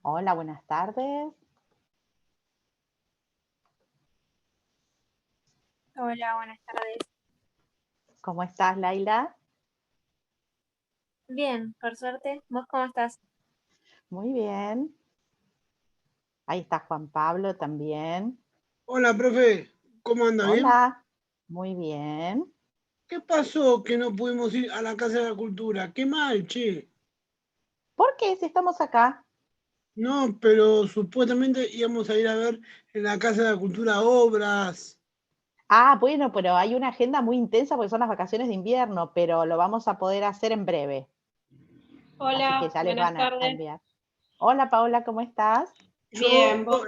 Hola, buenas tardes. Hola, buenas tardes. ¿Cómo estás, Laila? Bien, por suerte. ¿Vos cómo estás? Muy bien. Ahí está Juan Pablo también. Hola, profe, ¿cómo anda? ¿Bien? Hola. Muy bien. ¿Qué pasó que no pudimos ir a la Casa de la Cultura? Qué mal, che. ¿Por qué si estamos acá? No, pero supuestamente íbamos a ir a ver en la Casa de la Cultura obras. Ah, bueno, pero hay una agenda muy intensa porque son las vacaciones de invierno, pero lo vamos a poder hacer en breve. Así que Hola, ya les buenas van a tardes. enviar. Hola, Paola, ¿cómo estás? Bien, Yo vos.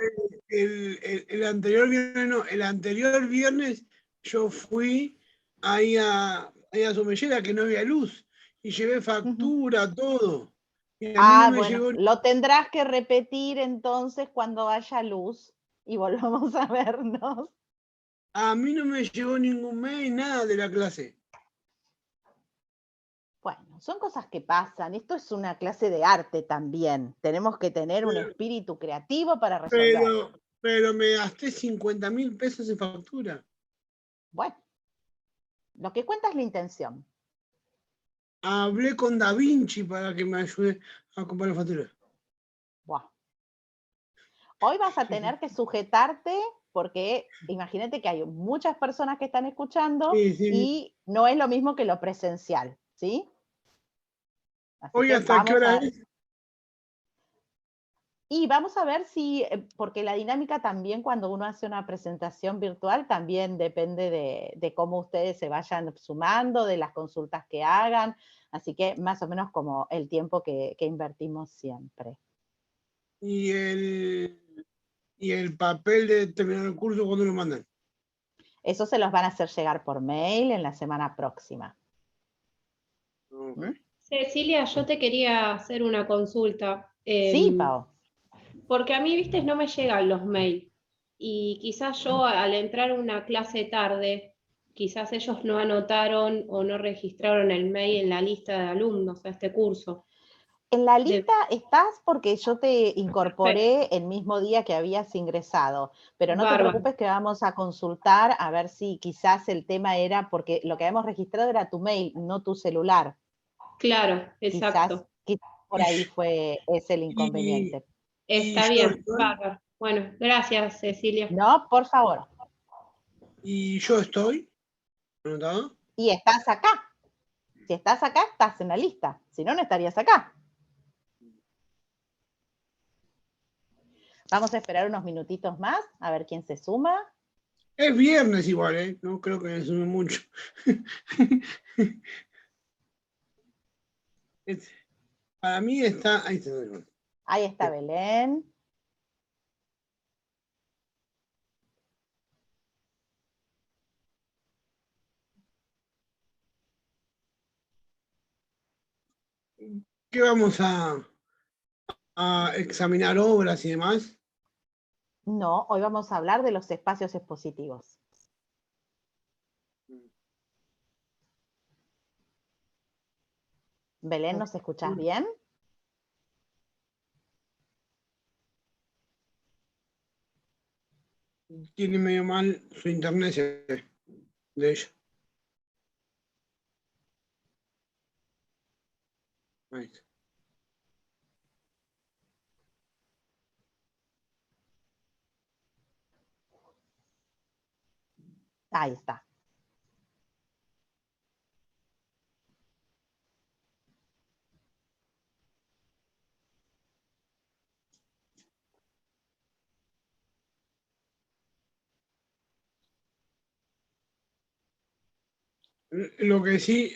el anterior viernes, no, el anterior viernes yo fui ahí a Somellera que no había luz y llevé Ujú. factura, todo. Y a mí no Ah, me bueno, llegó, lo tendrás que repetir entonces cuando haya luz y volvamos a vernos. a mí no me llegó ningún mail, nada de la clase. Bueno, son cosas que pasan. Esto es una clase de arte también. Tenemos que tener un espíritu creativo para resolver. Pero me gasté 50.000 pesos en factura. Bueno, lo que cuenta es la intención. Hablé con Da Vinci para que me ayude a comprar la factura. Buah. Hoy vas a tener que sujetarte porque imagínate que hay muchas personas que están escuchando Sí, sí. y no es lo mismo que lo presencial, ¿sí? Así Hoy que hasta qué vamos hora a... es. Y vamos a ver si, porque la dinámica también cuando uno hace una presentación virtual también depende de cómo ustedes se vayan sumando, de las consultas que hagan, así que más o menos como el tiempo que invertimos siempre. Y y el papel de terminar el curso, ¿cuándo lo mandan? Eso se los van a hacer llegar por mail en la semana próxima. Ok. ¿Mm? Cecilia, yo te quería hacer una consulta, Sí, Pau. porque a mí, viste, no me llegan los mails y quizás yo al entrar a una clase tarde, quizás ellos no anotaron o no registraron el mail en la lista de alumnos a este curso. En la De- lista estás porque yo te Perfecto, incorporé el mismo día que habías ingresado, pero no te bárbaro. preocupes que vamos a consultar a ver si quizás el tema era porque lo que habíamos registrado era tu mail, no tu celular. Claro, Quizás, exacto. quizás por Y, ahí es el y, inconveniente. y Está yo bien, estoy, bárbaro. Bueno, gracias, Cecilia. No, por favor. y yo estoy, ¿anotado? Y estás acá. Si estás acá, estás en la lista. Si no, no estarías acá. Vamos a esperar unos minutitos más a ver quién se suma. Es viernes igual, ¿eh? No creo que me sume mucho. Es- para mí está, ahí está. Ahí está Belén. ¿Qué vamos a examinar obras y demás? No, hoy vamos a hablar de los espacios expositivos. Belén, ¿nos escuchás bien? Tiene medio mal su internet de ella. Ahí está. Ahí está. Lo que sí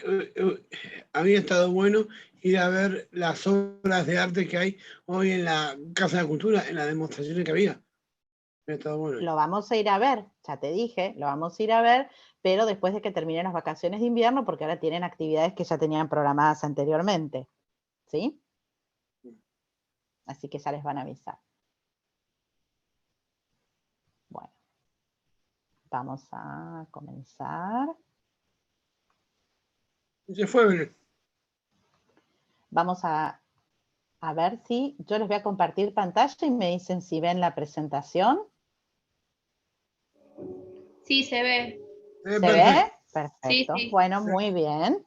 había estado bueno ir a ver las obras de arte que hay hoy en la Casa de la Cultura, en las demostraciones que había. Había estado bueno. Lo vamos a ir a ver, ya te dije, lo vamos a ir a ver, pero después de que terminen las vacaciones de invierno, porque ahora tienen actividades que ya tenían programadas anteriormente. ¿Sí? Así que ya les van a avisar. Bueno, vamos a comenzar. Se fue, Belén. Vamos a A ver si yo les voy a compartir pantalla y me dicen si ven la presentación. Sí, se ve. ¿Se Perfecto. ve? Perfecto. Sí. Bueno, muy bien.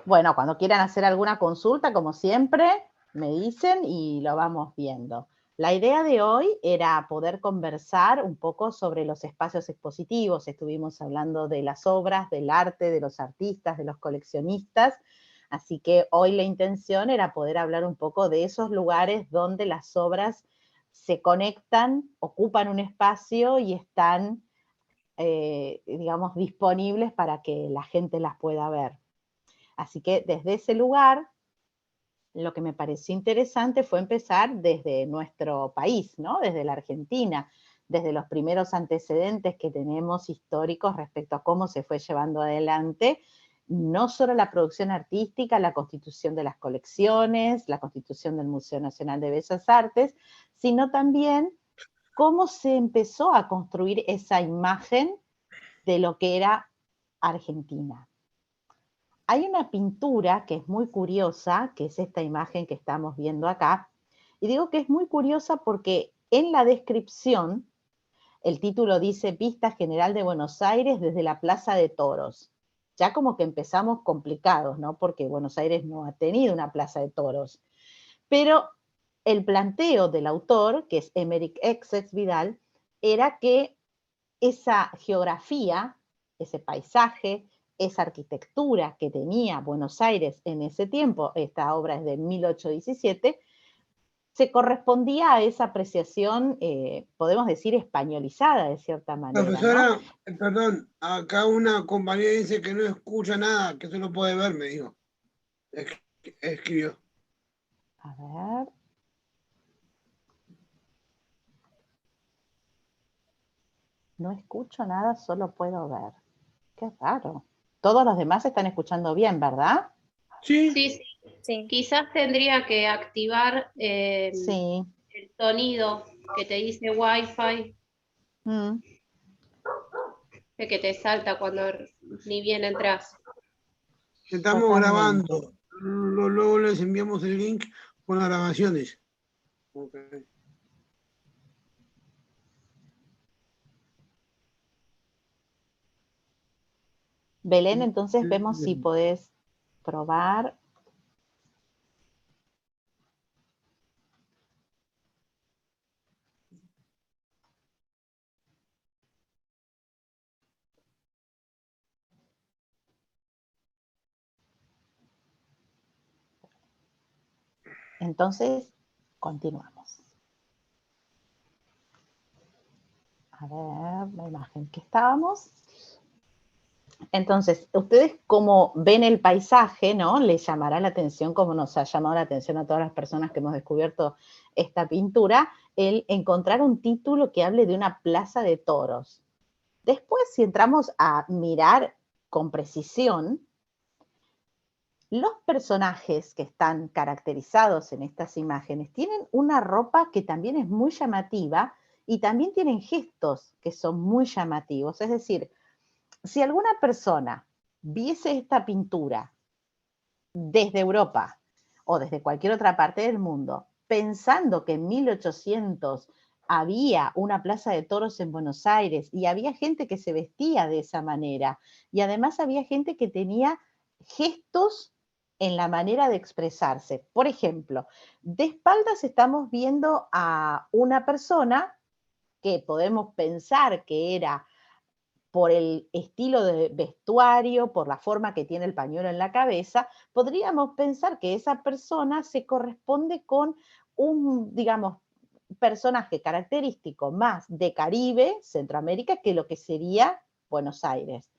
Bueno, cuando quieran hacer alguna consulta, como siempre, me dicen y lo vamos viendo. La idea de hoy era poder conversar un poco sobre los espacios expositivos. Estuvimos hablando de las obras, del arte, de los artistas, de los coleccionistas. Así que hoy la intención era poder hablar un poco de esos lugares donde las obras se conectan, ocupan un espacio y están, digamos, disponibles para que la gente las pueda ver. Así que desde ese lugar, lo que me pareció interesante fue empezar desde nuestro país, ¿no? Desde la Argentina, desde los primeros antecedentes que tenemos históricos respecto a cómo se fue llevando adelante, no solo la producción artística, la constitución de las colecciones, la constitución del Museo Nacional de Bellas Artes, sino también cómo se empezó a construir esa imagen de lo que era Argentina. Hay una pintura que es muy curiosa, que es esta imagen que estamos viendo acá, y digo que es muy curiosa porque en la descripción el título dice Vista General de Buenos Aires desde la Plaza de Toros. Ya como que empezamos complicados, ¿no? Porque Buenos Aires no ha tenido una plaza de toros. Pero el planteo del autor, que es Emeric Essex Vidal, era que esa geografía, ese paisaje, esa arquitectura que tenía Buenos Aires en ese tiempo, esta obra es de 1817, se correspondía a esa apreciación, podemos decir, españolizada de cierta manera, ¿no? Profesora, perdón, acá una compañera dice que no escucha nada, que solo puede ver, me dijo. Escribió. A ver. No escucho nada, solo puedo ver. Qué raro. Todos los demás están escuchando bien, ¿verdad? Sí, Sí. Sí. Quizás tendría que activar Sí. el sonido que te dice Wi-Fi, Mm. que te salta cuando ni bien entras. estamos Totalmente. grabando. Luego les enviamos el link con las grabaciones. Okay. Belén, entonces vemos si podés probar. Entonces, continuamos. A ver, la imagen que estábamos. Entonces, ustedes como ven el paisaje, ¿no? Les llamará la atención, como nos ha llamado la atención a todas las personas que hemos descubierto esta pintura, el encontrar un título que hable de una plaza de toros. Después, si entramos a mirar con precisión, los personajes que están caracterizados en estas imágenes tienen una ropa que también es muy llamativa y también tienen gestos que son muy llamativos. Es decir, si alguna persona viese esta pintura desde Europa o desde cualquier otra parte del mundo, pensando que en 1800 había una plaza de toros en Buenos Aires y había gente que se vestía de esa manera y además había gente que tenía gestos en la manera de expresarse. Por ejemplo, de espaldas estamos viendo a una persona que podemos pensar que era por el estilo de vestuario, por la forma que tiene el pañuelo en la cabeza, podríamos pensar que esa persona se corresponde con un, digamos, personaje característico más de Caribe, Centroamérica, que lo que sería Buenos Aires.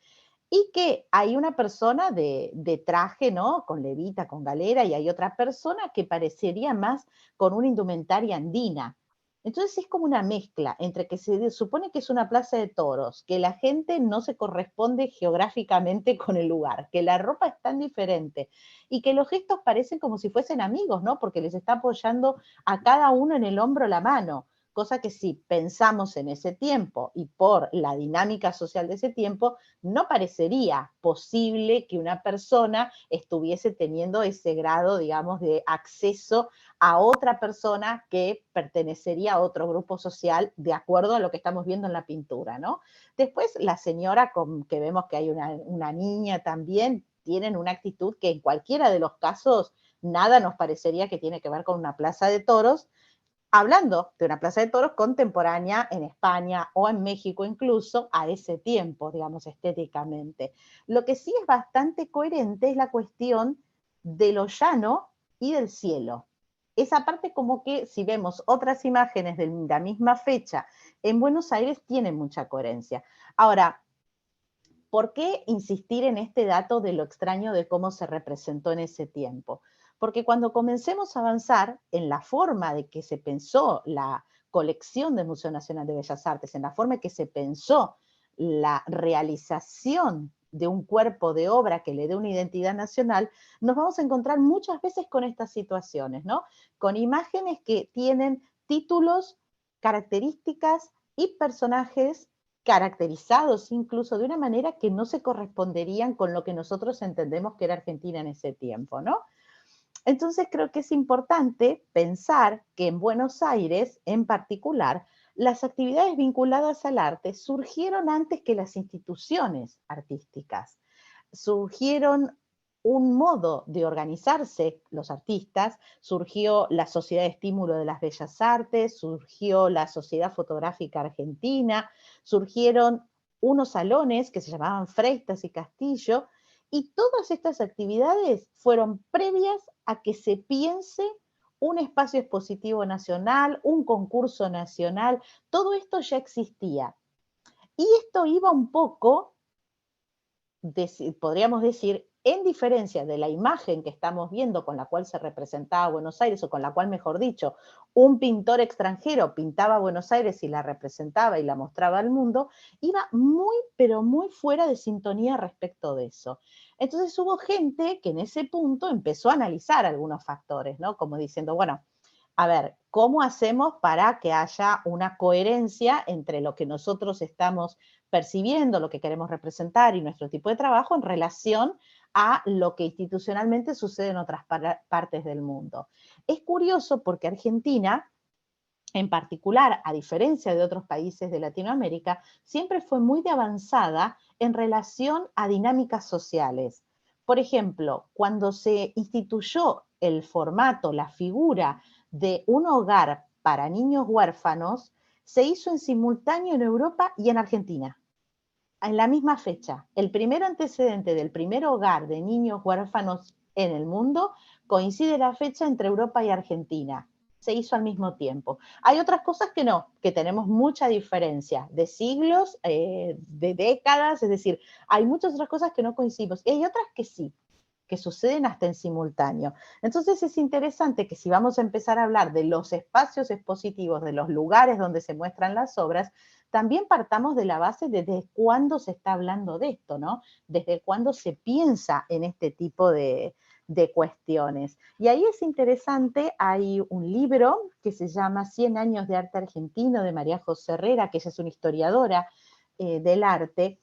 Y que hay una persona de traje, ¿no? Con levita, con galera, y hay otra persona que parecería más con una indumentaria andina. Entonces es como una mezcla entre que se supone que es una plaza de toros, que la gente no se corresponde geográficamente con el lugar, que la ropa es tan diferente y que los gestos parecen como si fuesen amigos, ¿no? Porque les está apoyando a cada uno en el hombro la mano, cosa que si pensamos en ese tiempo y por la dinámica social de ese tiempo, no parecería posible que una persona estuviese teniendo ese grado, digamos, de acceso a otra persona que pertenecería a otro grupo social, de acuerdo a lo que estamos viendo en la pintura, ¿no? Después, la señora, que vemos que hay una niña también, tienen una actitud que en cualquiera de los casos nada nos parecería que tiene que ver con una plaza de toros, hablando de una plaza de toros contemporánea en España o en México incluso a ese tiempo, digamos, estéticamente. Lo que sí es bastante coherente es la cuestión de lo llano y del cielo. Esa parte como que si vemos otras imágenes de la misma fecha en Buenos Aires tiene mucha coherencia. Ahora, ¿por qué insistir en este dato de lo extraño de cómo se representó en ese tiempo? Porque cuando comencemos a avanzar en la forma de que se pensó la colección del Museo Nacional de Bellas Artes, en la forma en que se pensó la realización de un cuerpo de obra que le dé una identidad nacional, nos vamos a encontrar muchas veces con estas situaciones, ¿no? Con imágenes que tienen títulos, características y personajes caracterizados incluso de una manera que no se corresponderían con lo que nosotros entendemos que era Argentina en ese tiempo, ¿no? Entonces creo que es importante pensar que en Buenos Aires, en particular, las actividades vinculadas al arte surgieron antes que las instituciones artísticas. Surgieron un modo de organizarse los artistas, surgió la Sociedad de Estímulo de las Bellas Artes, surgió la Sociedad Fotográfica Argentina, surgieron unos salones que se llamaban Freitas y Castillo, y todas estas actividades fueron previas a que se piense un espacio expositivo nacional, un concurso nacional, todo esto ya existía. Y esto iba un poco, podríamos decir, en diferencia de la imagen que estamos viendo con la cual se representaba Buenos Aires, o con la cual, mejor dicho, un pintor extranjero pintaba Buenos Aires y la representaba y la mostraba al mundo, iba muy, pero muy fuera de sintonía respecto de eso. Entonces hubo gente que en ese punto empezó a analizar algunos factores, ¿no? Como diciendo, bueno, a ver, ¿cómo hacemos para que haya una coherencia entre lo que nosotros estamos percibiendo, lo que queremos representar y nuestro tipo de trabajo en relación a lo que institucionalmente sucede en otras partes del mundo? Es curioso porque Argentina, en particular, a diferencia de otros países de Latinoamérica, siempre fue muy de avanzada en relación a dinámicas sociales. Por ejemplo, cuando se instituyó el formato, la figura de un hogar para niños huérfanos, se hizo en simultáneo en Europa y en Argentina, en la misma fecha. El primer antecedente del primer hogar de niños huérfanos en el mundo coincide la fecha entre Europa y Argentina. Se hizo al mismo tiempo. Hay otras cosas que no, que tenemos mucha diferencia de siglos, de décadas, es decir, hay muchas otras cosas que no coincidimos. Y hay otras que sí, que suceden hasta en simultáneo. Entonces es interesante que si vamos a empezar a hablar de los espacios expositivos, de los lugares donde se muestran las obras, también partamos de la base de desde cuándo se está hablando de esto, ¿no? Desde cuándo se piensa en este tipo de cuestiones. Y ahí es interesante, hay un libro que se llama 100 años de arte argentino de María José Herrera, que ella es una historiadora del arte,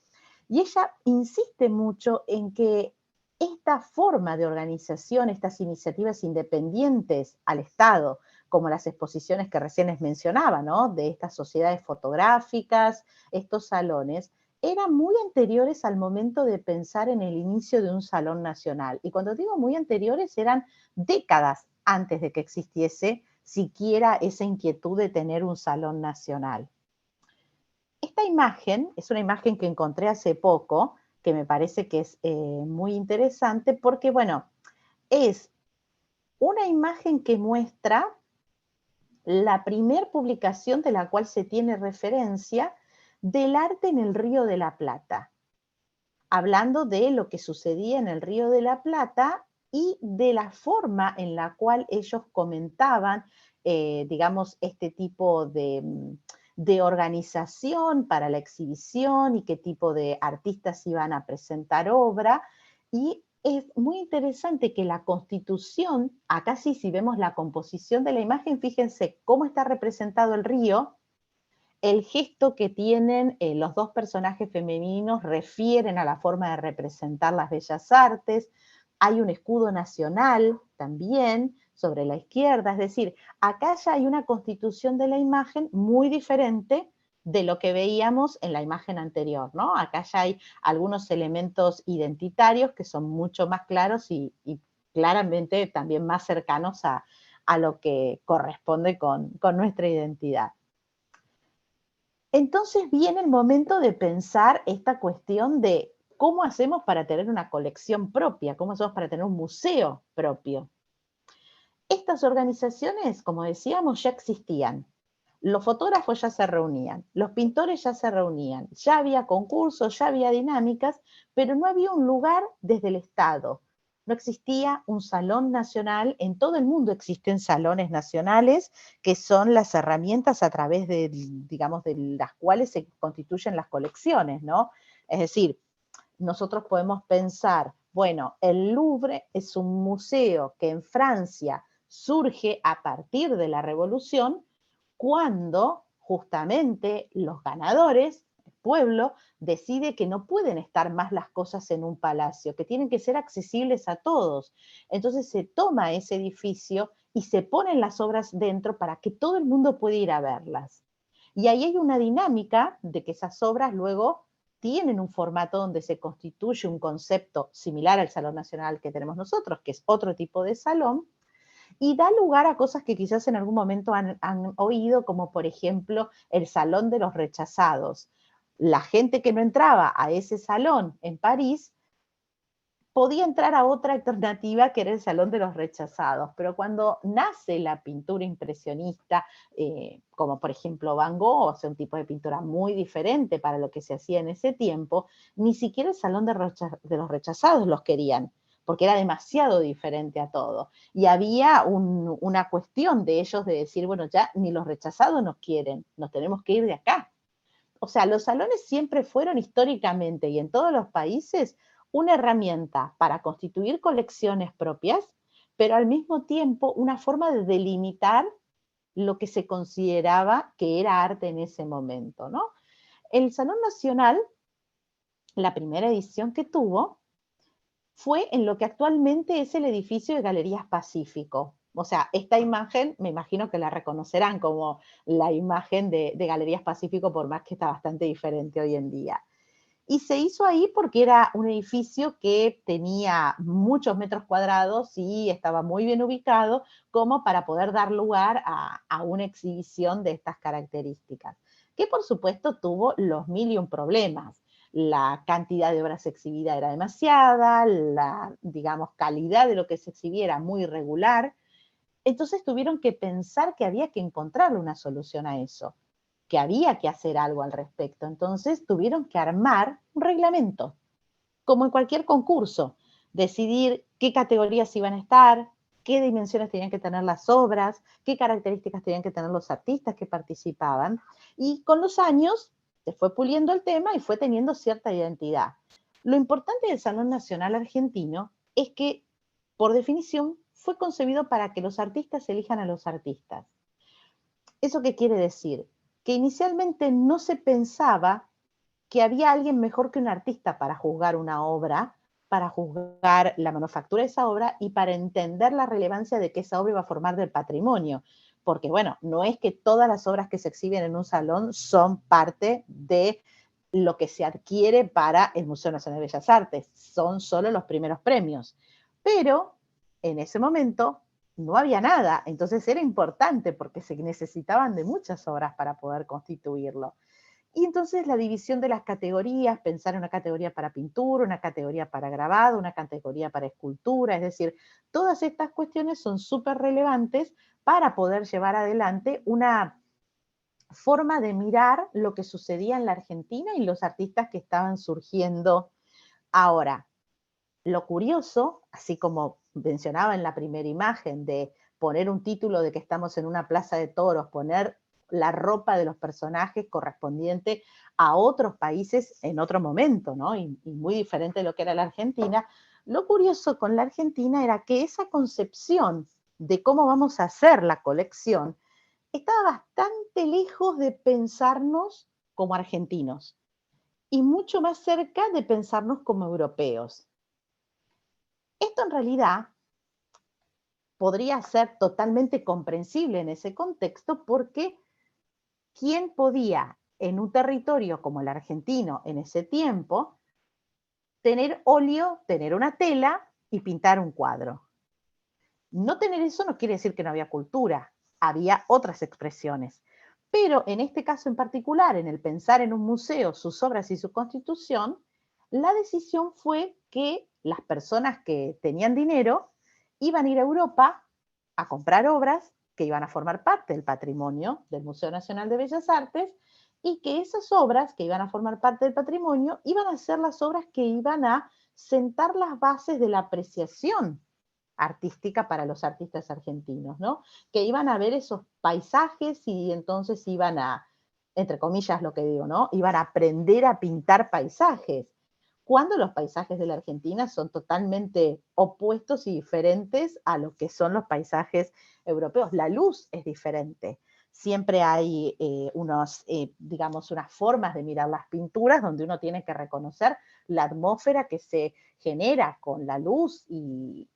y ella insiste mucho en que esta forma de organización, estas iniciativas independientes al Estado, como las exposiciones que recién les mencionaba, ¿no? De estas sociedades fotográficas, estos salones, eran muy anteriores al momento de pensar en el inicio de un salón nacional. Y cuando digo muy anteriores, eran décadas antes de que existiese siquiera esa inquietud de tener un salón nacional. Esta imagen es una imagen que encontré hace poco, que me parece que es muy interesante porque, bueno, es una imagen que muestra la primer publicación de la cual se tiene referencia del arte en el Río de la Plata, hablando de lo que sucedía en el Río de la Plata y de la forma en la cual ellos comentaban, digamos, este tipo de organización para la exhibición y qué tipo de artistas iban a presentar obra. Y es muy interesante que la constitución, acá sí, si vemos la composición de la imagen, fíjense cómo está representado el río, el gesto que tienen los dos personajes femeninos refieren a la forma de representar las bellas artes, hay un escudo nacional también sobre la izquierda, es decir, acá ya hay una constitución de la imagen muy diferente de lo que veíamos en la imagen anterior, ¿no? Acá ya hay algunos elementos identitarios que son mucho más claros y claramente también más cercanos a lo que corresponde con nuestra identidad. Entonces viene el momento de pensar esta cuestión de cómo hacemos para tener una colección propia, cómo hacemos para tener un museo propio. Estas organizaciones, como decíamos, ya existían. Los fotógrafos ya se reunían, los pintores ya se reunían, ya había concursos, ya había dinámicas, pero no había un lugar desde el Estado. No existía un salón nacional, en todo el mundo existen salones nacionales, que son las herramientas a través de, digamos, de las cuales se constituyen las colecciones, ¿no? Es decir, nosotros podemos pensar, bueno, el Louvre es un museo que en Francia surge a partir de la Revolución, cuando justamente los ganadores, el pueblo, decide que no pueden estar más las cosas en un palacio, que tienen que ser accesibles a todos. Entonces se toma ese edificio y se ponen las obras dentro para que todo el mundo pueda ir a verlas. Y ahí hay una dinámica de que esas obras luego tienen un formato donde se constituye un concepto similar al Salón Nacional que tenemos nosotros, que es otro tipo de salón, y da lugar a cosas que quizás en algún momento han oído, como por ejemplo el Salón de los Rechazados. La gente que no entraba a ese salón en París podía entrar a otra alternativa que era el Salón de los Rechazados, pero cuando nace la pintura impresionista, como por ejemplo Van Gogh, o sea, un tipo de pintura muy diferente para lo que se hacía en ese tiempo, ni siquiera el Salón de los Rechazados los querían, porque era demasiado diferente a todo. Y había una cuestión de ellos de decir, bueno, ya ni los rechazados nos quieren, nos tenemos que ir de acá. O sea, los salones siempre fueron históricamente y en todos los países una herramienta para constituir colecciones propias, pero al mismo tiempo una forma de delimitar lo que se consideraba que era arte en ese momento, ¿no? El Salón Nacional, la primera edición que tuvo, fue en lo que actualmente es el edificio de Galerías Pacífico. O sea, esta imagen, me imagino que la reconocerán como la imagen de Galerías Pacífico, por más que está bastante diferente hoy en día. Y se hizo ahí porque era un edificio que tenía muchos metros cuadrados y estaba muy bien ubicado como para poder dar lugar a una exhibición de estas características, que por supuesto tuvo los mil y un problemas. La cantidad de obras exhibidas era demasiada, la, digamos, calidad de lo que se exhibía era muy irregular, entonces tuvieron que pensar que había que encontrarle una solución a eso, que había que hacer algo al respecto. Entonces tuvieron que armar un reglamento, como en cualquier concurso, decidir qué categorías iban a estar, qué dimensiones tenían que tener las obras, qué características tenían que tener los artistas que participaban, y con los años se fue puliendo el tema y fue teniendo cierta identidad. Lo importante del Salón Nacional Argentino es que, por definición, fue concebido para que los artistas elijan a los artistas. ¿Eso qué quiere decir? Que inicialmente no se pensaba que había alguien mejor que un artista para juzgar una obra, para juzgar la manufactura de esa obra y para entender la relevancia de que esa obra iba a formar del patrimonio. Porque, bueno, no es que todas las obras que se exhiben en un salón son parte de lo que se adquiere para el Museo Nacional de Bellas Artes, son solo los primeros premios. Pero en ese momento no había nada, entonces era importante porque se necesitaban de muchas obras para poder constituirlo. Y entonces la división de las categorías, pensar en una categoría para pintura, una categoría para grabado, una categoría para escultura, es decir, todas estas cuestiones son súper relevantes para poder llevar adelante una forma de mirar lo que sucedía en la Argentina y los artistas que estaban surgiendo ahora. Lo curioso, así como mencionaba en la primera imagen, de poner un título de que estamos en una plaza de toros, poner la ropa de los personajes correspondiente a otros países en otro momento, ¿no? Y muy diferente de lo que era la Argentina, Lo curioso con la Argentina era que esa concepción de cómo vamos a hacer la colección estaba bastante lejos de pensarnos como argentinos y mucho más cerca de pensarnos como europeos. Esto en realidad podría ser totalmente comprensible en ese contexto porque ¿quién podía en un territorio como el argentino en ese tiempo tener óleo, tener una tela y pintar un cuadro? No tener eso no quiere decir que no había cultura, había otras expresiones. Pero en este caso en particular, en el pensar en un museo, sus obras y su constitución, la decisión fue que las personas que tenían dinero iban a ir a Europa a comprar obras que iban a formar parte del patrimonio del Museo Nacional de Bellas Artes y que esas obras que iban a formar parte del patrimonio iban a ser las obras que iban a sentar las bases de la apreciación artística para los artistas argentinos, ¿no? Que iban a ver esos paisajes y entonces iban a, entre comillas lo que digo, ¿no? Iban a aprender a pintar paisajes, cuando los paisajes de la Argentina son totalmente opuestos y diferentes a lo que son los paisajes europeos. La luz es diferente. Siempre hay digamos, unas formas de mirar las pinturas donde uno tiene que reconocer la atmósfera que se genera con la luz y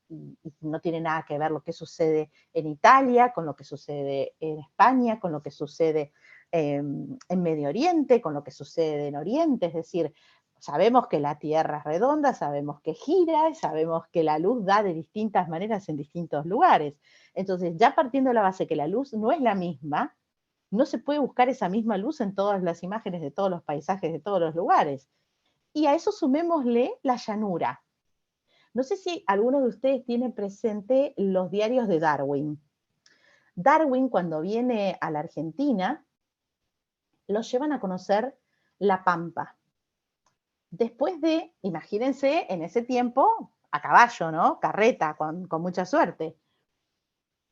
no tiene nada que ver lo que sucede en Italia, con lo que sucede en España, con lo que sucede en Medio Oriente, con lo que sucede en Oriente. Es decir, sabemos que la Tierra es redonda, sabemos que gira, sabemos que la luz da de distintas maneras en distintos lugares. Entonces, ya partiendo de la base que la luz no es la misma, no se puede buscar esa misma luz en todas las imágenes de todos los paisajes de todos los lugares. Y a eso sumémosle la llanura. No sé si alguno de ustedes tiene presente los diarios de Darwin. Darwin, cuando viene a la Argentina, los llevan a conocer la Pampa. Después de, imagínense, en ese tiempo, a caballo, ¿no? Carreta, con mucha suerte.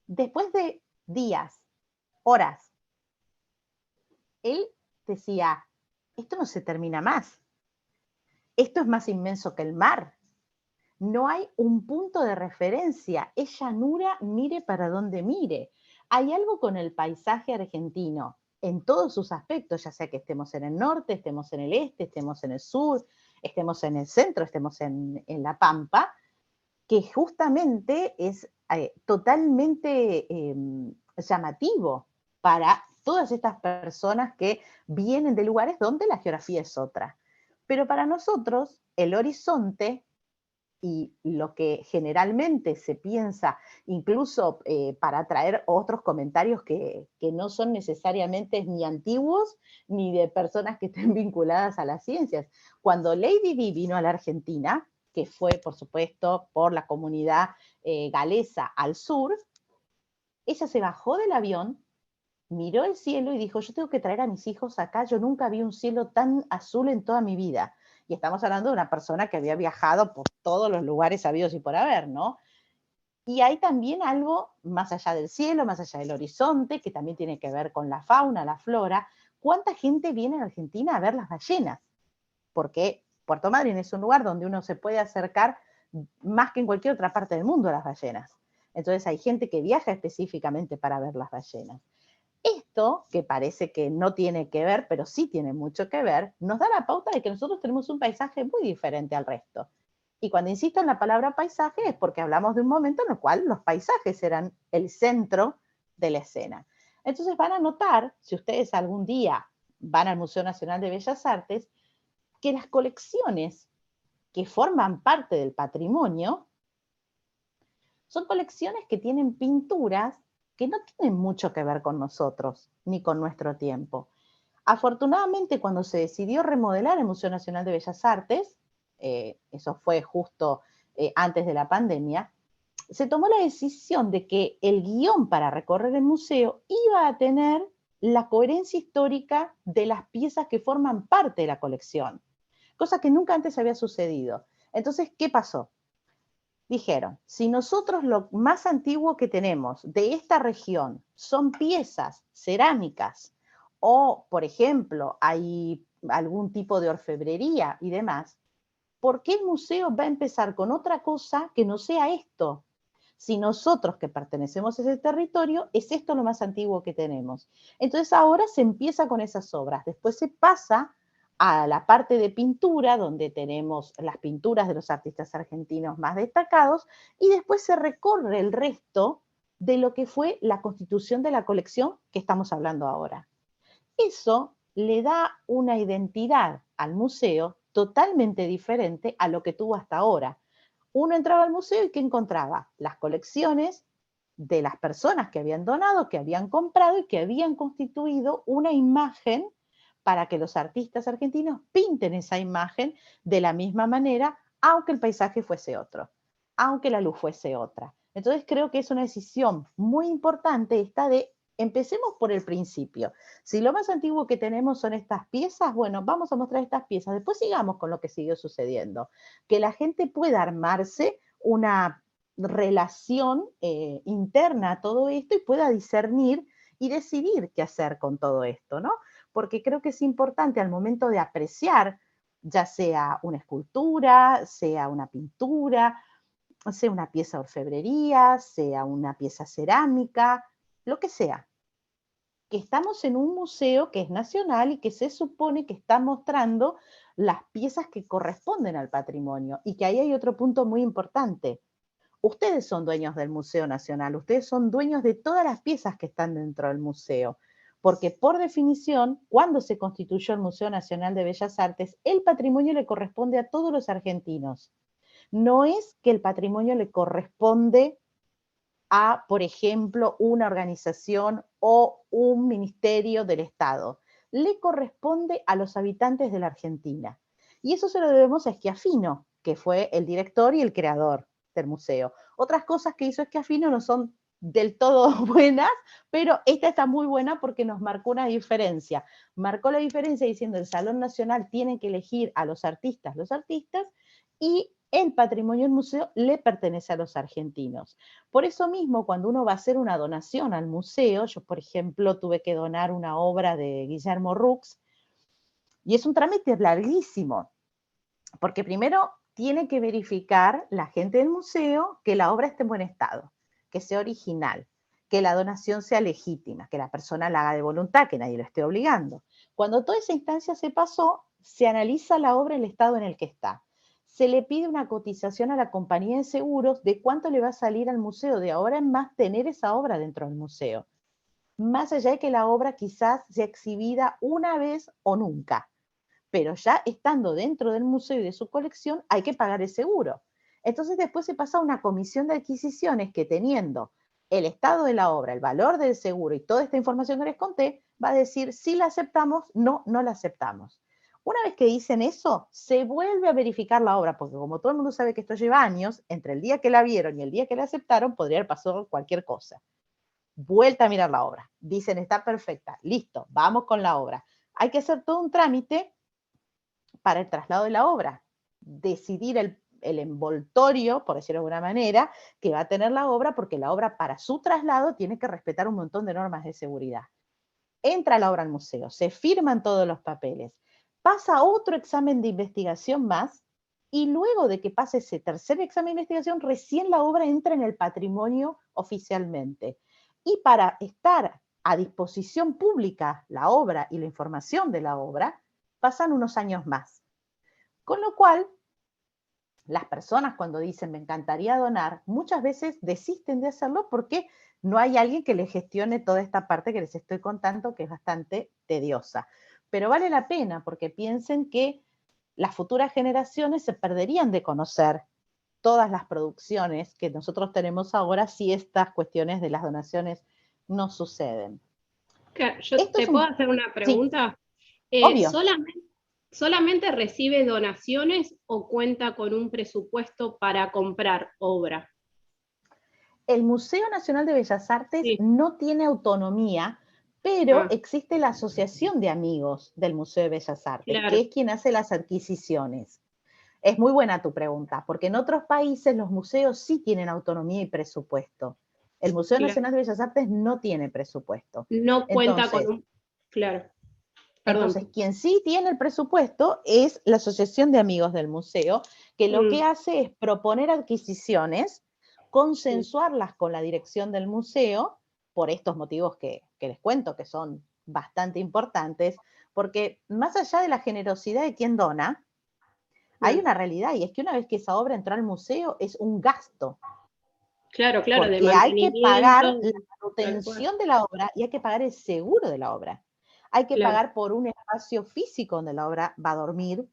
Después de días, horas, él decía, esto no se termina más. Esto es más inmenso que el mar. No hay un punto de referencia. Es llanura, mire para donde mire. Hay algo con el paisaje argentino en todos sus aspectos, ya sea que estemos en el norte, estemos en el este, estemos en el sur, estemos en el centro, estemos en la Pampa, que justamente es totalmente llamativo para todas estas personas que vienen de lugares donde la geografía es otra. Pero para nosotros, el horizonte y lo que generalmente se piensa, incluso para traer otros comentarios que no son necesariamente ni antiguos ni de personas que estén vinculadas a las ciencias. Cuando Lady Di vino a la Argentina, que fue, por supuesto, por la comunidad galesa al sur, ella se bajó del avión, miró el cielo y dijo, yo tengo que traer a mis hijos acá, yo nunca vi un cielo tan azul en toda mi vida. Y estamos hablando de una persona que había viajado por todos los lugares habidos y por haber, ¿no? Y hay también algo más allá del cielo, más allá del horizonte, que también tiene que ver con la fauna, la flora. ¿Cuánta gente viene a Argentina a ver las ballenas? Porque Puerto Madryn es un lugar donde uno se puede acercar más que en cualquier otra parte del mundo a las ballenas. Entonces hay gente que viaja específicamente para ver las ballenas. Esto, que parece que no tiene que ver, pero sí tiene mucho que ver, nos da la pauta de que nosotros tenemos un paisaje muy diferente al resto. Y cuando insisto en la palabra paisaje es porque hablamos de un momento en el cual los paisajes eran el centro de la escena. Entonces van a notar, si ustedes algún día van al Museo Nacional de Bellas Artes, que las colecciones que forman parte del patrimonio son colecciones que tienen pinturas que no tienen mucho que ver con nosotros, ni con nuestro tiempo. Afortunadamente, cuando se decidió remodelar el Museo Nacional de Bellas Artes, eso fue justo antes de la pandemia, se tomó la decisión de que el guión para recorrer el museo iba a tener la coherencia histórica de las piezas que forman parte de la colección, cosa que nunca antes había sucedido. Entonces, ¿qué pasó? Dijeron, si nosotros lo más antiguo que tenemos de esta región son piezas cerámicas o, por ejemplo, hay algún tipo de orfebrería y demás, ¿por qué el museo va a empezar con otra cosa que no sea esto? Si nosotros que pertenecemos a ese territorio, es esto lo más antiguo que tenemos. Entonces ahora se empieza con esas obras, después se pasa a la parte de pintura, donde tenemos las pinturas de los artistas argentinos más destacados, y después se recorre el resto de lo que fue la constitución de la colección que estamos hablando ahora. Eso le da una identidad al museo totalmente diferente a lo que tuvo hasta ahora. Uno entraba al museo y ¿qué encontraba? Las colecciones de las personas que habían donado, que habían comprado y que habían constituido una imagen para que los artistas argentinos pinten esa imagen de la misma manera, aunque el paisaje fuese otro, aunque la luz fuese otra. Entonces creo que es una decisión muy importante esta de empecemos por el principio. Si lo más antiguo que tenemos son estas piezas, bueno, vamos a mostrar estas piezas, después sigamos con lo que siguió sucediendo. Que la gente pueda armarse una relación interna a todo esto y pueda discernir y decidir qué hacer con todo esto, ¿no? Porque creo que es importante al momento de apreciar, ya sea una escultura, sea una pintura, sea una pieza de orfebrería, sea una pieza cerámica, lo que sea, que estamos en un museo que es nacional y que se supone que está mostrando las piezas que corresponden al patrimonio. Y que ahí hay otro punto muy importante. Ustedes son dueños del Museo Nacional, ustedes son dueños de todas las piezas que están dentro del museo, porque por definición, cuando se constituyó el Museo Nacional de Bellas Artes, el patrimonio le corresponde a todos los argentinos. No es que el patrimonio le corresponde a, por ejemplo, una organización o un ministerio del Estado. Le corresponde a los habitantes de la Argentina. Y eso se lo debemos a Schiaffino, que fue el director y el creador del museo. Otras cosas que hizo Schiaffino no son del todo buenas, pero esta está muy buena porque nos marcó una diferencia. Marcó la diferencia diciendo el Salón Nacional tiene que elegir a los artistas, y el patrimonio del museo le pertenece a los argentinos. Por eso mismo, cuando uno va a hacer una donación al museo, yo, por ejemplo, tuve que donar una obra de Guillermo Rux, y es un trámite larguísimo, porque primero tiene que verificar la gente del museo que la obra esté en buen estado, que sea original, que la donación sea legítima, que la persona la haga de voluntad, que nadie lo esté obligando. Cuando toda esa instancia se pasó, se analiza la obra en el estado en el que está. Se le pide una cotización a la compañía de seguros de cuánto le va a salir al museo de ahora en más tener esa obra dentro del museo. Más allá de que la obra quizás sea exhibida una vez o nunca, pero ya estando dentro del museo y de su colección hay que pagar el seguro. Entonces después se pasa a una comisión de adquisiciones que teniendo el estado de la obra, el valor del seguro y toda esta información que les conté, va a decir si la aceptamos, no la aceptamos. Una vez que dicen eso, se vuelve a verificar la obra, porque como todo el mundo sabe que esto lleva años, entre el día que la vieron y el día que la aceptaron, podría haber pasado cualquier cosa. Vuelta a mirar la obra. Dicen, está perfecta. Listo, vamos con la obra. Hay que hacer todo un trámite para el traslado de la obra. Decidir el envoltorio, por decirlo de alguna manera, que va a tener la obra, porque la obra para su traslado tiene que respetar un montón de normas de seguridad. Entra la obra al museo, se firman todos los papeles, pasa otro examen de investigación más, y luego de que pase ese tercer examen de investigación, recién la obra entra en el patrimonio oficialmente. Y para estar a disposición pública la obra y la información de la obra, pasan unos años más. Con lo cual, las personas cuando dicen me encantaría donar, muchas veces desisten de hacerlo porque no hay alguien que les gestione toda esta parte que les estoy contando, que es bastante tediosa. Pero vale la pena porque piensen que las futuras generaciones se perderían de conocer todas las producciones que nosotros tenemos ahora si estas cuestiones de las donaciones no suceden. Claro, yo te puedo hacer una pregunta. Sí, obvio. ¿Solamente recibe donaciones o cuenta con un presupuesto para comprar obra? El Museo Nacional de Bellas Artes no tiene autonomía, pero existe la Asociación de Amigos del Museo de Bellas Artes, que es quien hace las adquisiciones. Es muy buena tu pregunta, porque en otros países los museos sí tienen autonomía y presupuesto. El Museo Nacional de Bellas Artes no tiene presupuesto. No cuenta con un... Claro. Perdón. Entonces, quien sí tiene el presupuesto es la Asociación de Amigos del Museo, que lo que hace es proponer adquisiciones, consensuarlas con la dirección del museo, por estos motivos que les cuento, que son bastante importantes, porque más allá de la generosidad de quien dona, hay una realidad, y es que una vez que esa obra entró al museo, es un gasto. Claro, de Porque hay que pagar mantenimiento. la manutención de la obra y hay que pagar el seguro de la obra. Hay que Claro. pagar por un espacio físico donde la obra va a dormir,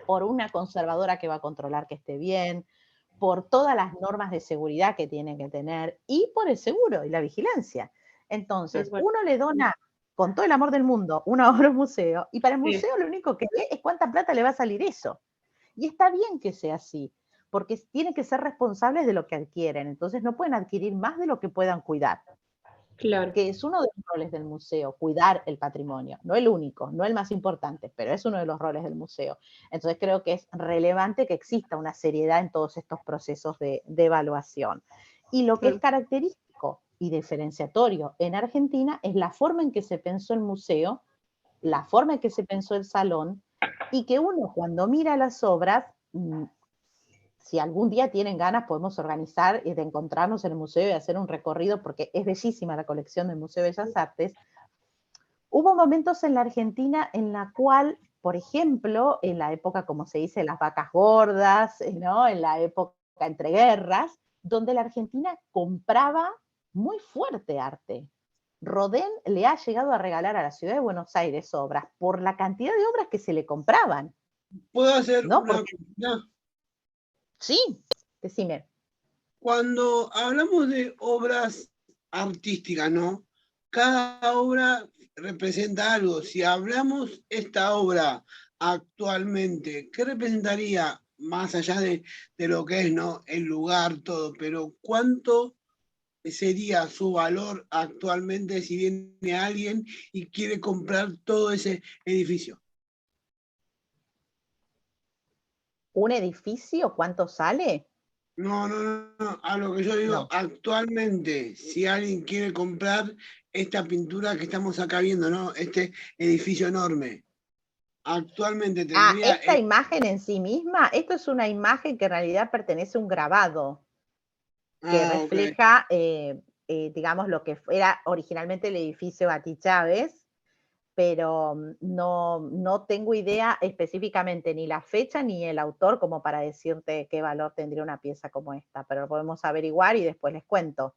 por una conservadora que va a controlar que esté bien, por todas las normas de seguridad que tienen que tener y por el seguro y la vigilancia. Entonces, uno le dona con todo el amor del mundo una obra a un museo y para el museo lo único que ve es cuánta plata le va a salir eso. Y está bien que sea así, porque tienen que ser responsables de lo que adquieren. Entonces no pueden adquirir más de lo que puedan cuidar. Claro. Que es uno de los roles del museo, cuidar el patrimonio. No el único, no el más importante, pero es uno de los roles del museo. Entonces creo que es relevante que exista una seriedad en todos estos procesos de evaluación. Y lo que es característico y diferenciatorio en Argentina es la forma en que se pensó el museo, la forma en que se pensó el salón, y que uno cuando mira las obras, si algún día tienen ganas, podemos organizar y de encontrarnos en el museo y hacer un recorrido, porque es bellísima la colección del Museo de Bellas Artes. Hubo momentos en la Argentina en la cual, por ejemplo, en la época, como se dice, las vacas gordas, ¿no? En la época entre guerras, donde la Argentina compraba muy fuerte arte. Rodin le ha llegado a regalar a la ciudad de Buenos Aires obras por la cantidad de obras que se le compraban. ¿Puedo hacer ¿no? una Porque... pregunta? Sí, decime. Cuando hablamos de obras artísticas, ¿no? Cada obra representa algo. Si hablamos esta obra actualmente, ¿qué representaría más allá de lo que es, ¿no? El lugar, todo, pero ¿cuánto sería su valor actualmente si viene alguien y quiere comprar todo ese edificio? ¿Un edificio cuánto sale? No, a lo que yo digo, No. actualmente, si alguien quiere comprar esta pintura que estamos acá viendo, ¿no? Este edificio enorme, actualmente tendría... Esta imagen en sí misma, esto es una imagen que en realidad pertenece a un grabado que refleja, digamos, lo que era originalmente el edificio Gatti Chávez, pero no tengo idea específicamente ni la fecha ni el autor como para decirte qué valor tendría una pieza como esta, pero lo podemos averiguar y después les cuento.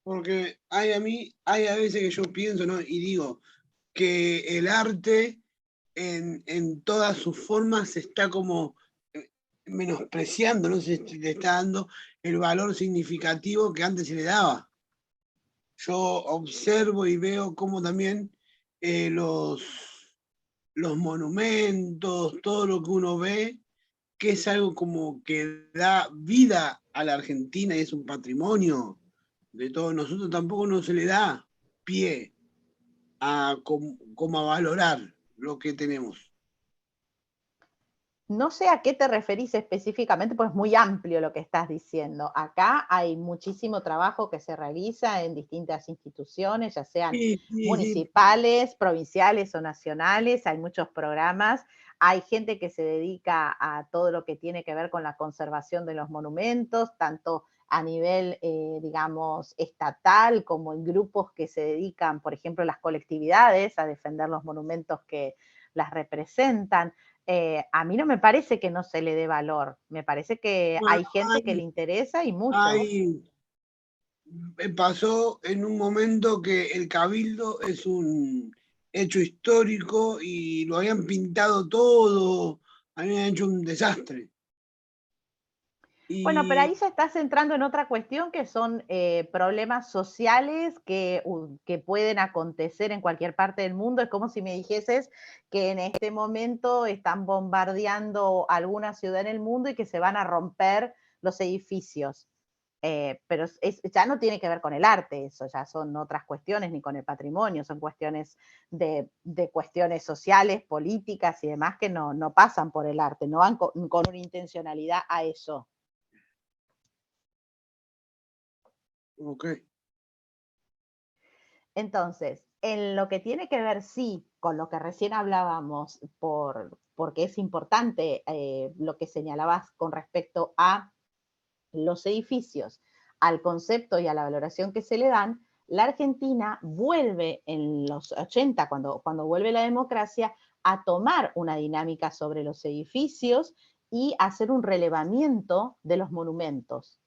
Porque hay a veces que yo pienso, ¿no? Y digo que el arte en todas sus formas está como menospreciando, no se le está dando el valor significativo que antes se le daba. Yo observo y veo cómo también los monumentos, todo lo que uno ve, que es algo como que da vida a la Argentina y es un patrimonio de todos nosotros, tampoco no se le da pie a como a valorar lo que tenemos. No sé a qué te referís específicamente, pues es muy amplio lo que estás diciendo. Acá hay muchísimo trabajo que se realiza en distintas instituciones, ya sean municipales, provinciales o nacionales, hay muchos programas, hay gente que se dedica a todo lo que tiene que ver con la conservación de los monumentos, tanto a nivel, digamos, estatal, como en grupos que se dedican, por ejemplo, las colectividades, a defender los monumentos que las representan. A mí no me parece que no se le dé valor, me parece que Bueno, hay gente que le interesa y mucho. Pasó en un momento que el cabildo es un hecho histórico y lo habían pintado todo, habían hecho un desastre. Bueno, pero ahí ya estás entrando en otra cuestión que son problemas sociales que pueden acontecer en cualquier parte del mundo. Es como si me dijeses que en este momento están bombardeando alguna ciudad en el mundo y que se van a romper los edificios. Pero ya no tiene que ver con el arte, eso ya son otras cuestiones, ni con el patrimonio, son cuestiones de cuestiones sociales, políticas y demás que no pasan por el arte, no van con una intencionalidad a eso. Ok. Entonces, En lo que tiene que ver, sí, con lo que recién hablábamos, porque es importante lo que señalabas con respecto a los edificios, al concepto y a la valoración que se le dan, la Argentina vuelve en los 80, cuando vuelve la democracia, a tomar una dinámica sobre los edificios y hacer un relevamiento de los monumentos.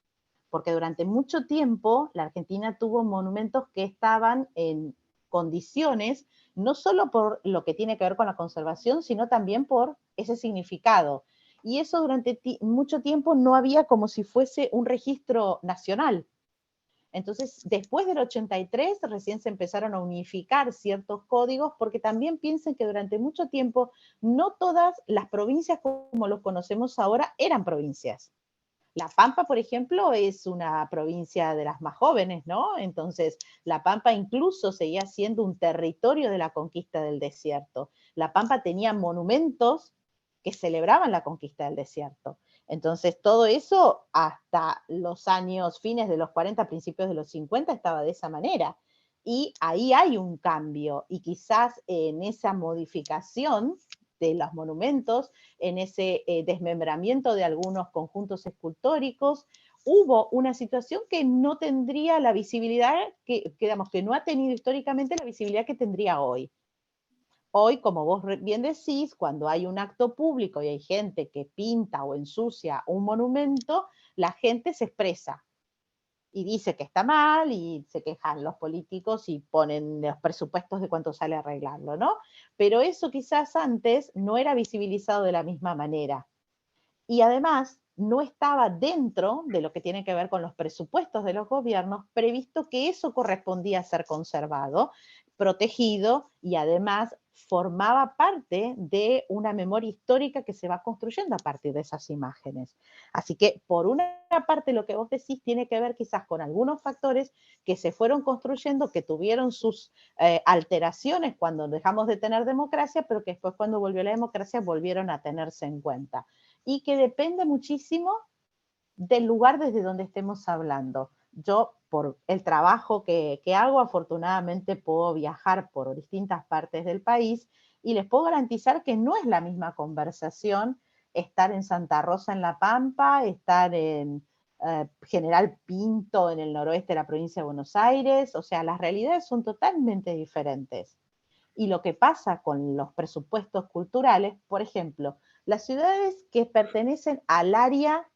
Porque durante mucho tiempo la Argentina tuvo monumentos que estaban en condiciones, no solo por lo que tiene que ver con la conservación, sino también por ese significado. Y eso durante mucho tiempo no había como si fuese un registro nacional. Entonces, después del 83, recién se empezaron a unificar ciertos códigos, porque también piensen que durante mucho tiempo no todas las provincias como los conocemos ahora eran provincias. La Pampa, por ejemplo, es una provincia de las más jóvenes, ¿no? Entonces, La Pampa incluso seguía siendo un territorio de la conquista del desierto. La Pampa tenía monumentos que celebraban la conquista del desierto. Entonces, todo eso hasta los años fines de los 40, principios de los 50 estaba de esa manera. Y ahí hay un cambio, y quizás en esa modificación de los monumentos, en ese desmembramiento de algunos conjuntos escultóricos, hubo una situación que no tendría la visibilidad, digamos, que no ha tenido históricamente la visibilidad que tendría hoy. Hoy, como vos bien decís, cuando hay un acto público y hay gente que pinta o ensucia un monumento, la gente se expresa y dice que está mal, y se quejan los políticos y ponen los presupuestos de cuánto sale arreglarlo, ¿no? Pero eso quizás antes no era visibilizado de la misma manera. Y además no estaba dentro de lo que tiene que ver con los presupuestos de los gobiernos previsto que eso correspondía a ser conservado, protegido, y además formaba parte de una memoria histórica que se va construyendo a partir de esas imágenes. Así que por una parte lo que vos decís tiene que ver quizás con algunos factores que se fueron construyendo, que tuvieron sus alteraciones cuando dejamos de tener democracia, pero que después cuando volvió la democracia volvieron a tenerse en cuenta. Y que depende muchísimo del lugar desde donde estemos hablando. Yo, por el trabajo que hago, afortunadamente puedo viajar por distintas partes del país y les puedo garantizar que no es la misma conversación estar en Santa Rosa en La Pampa, estar en General Pinto en el noroeste de la provincia de Buenos Aires. O sea, las realidades son totalmente diferentes. Y lo que pasa con los presupuestos culturales, por ejemplo, las ciudades que pertenecen al área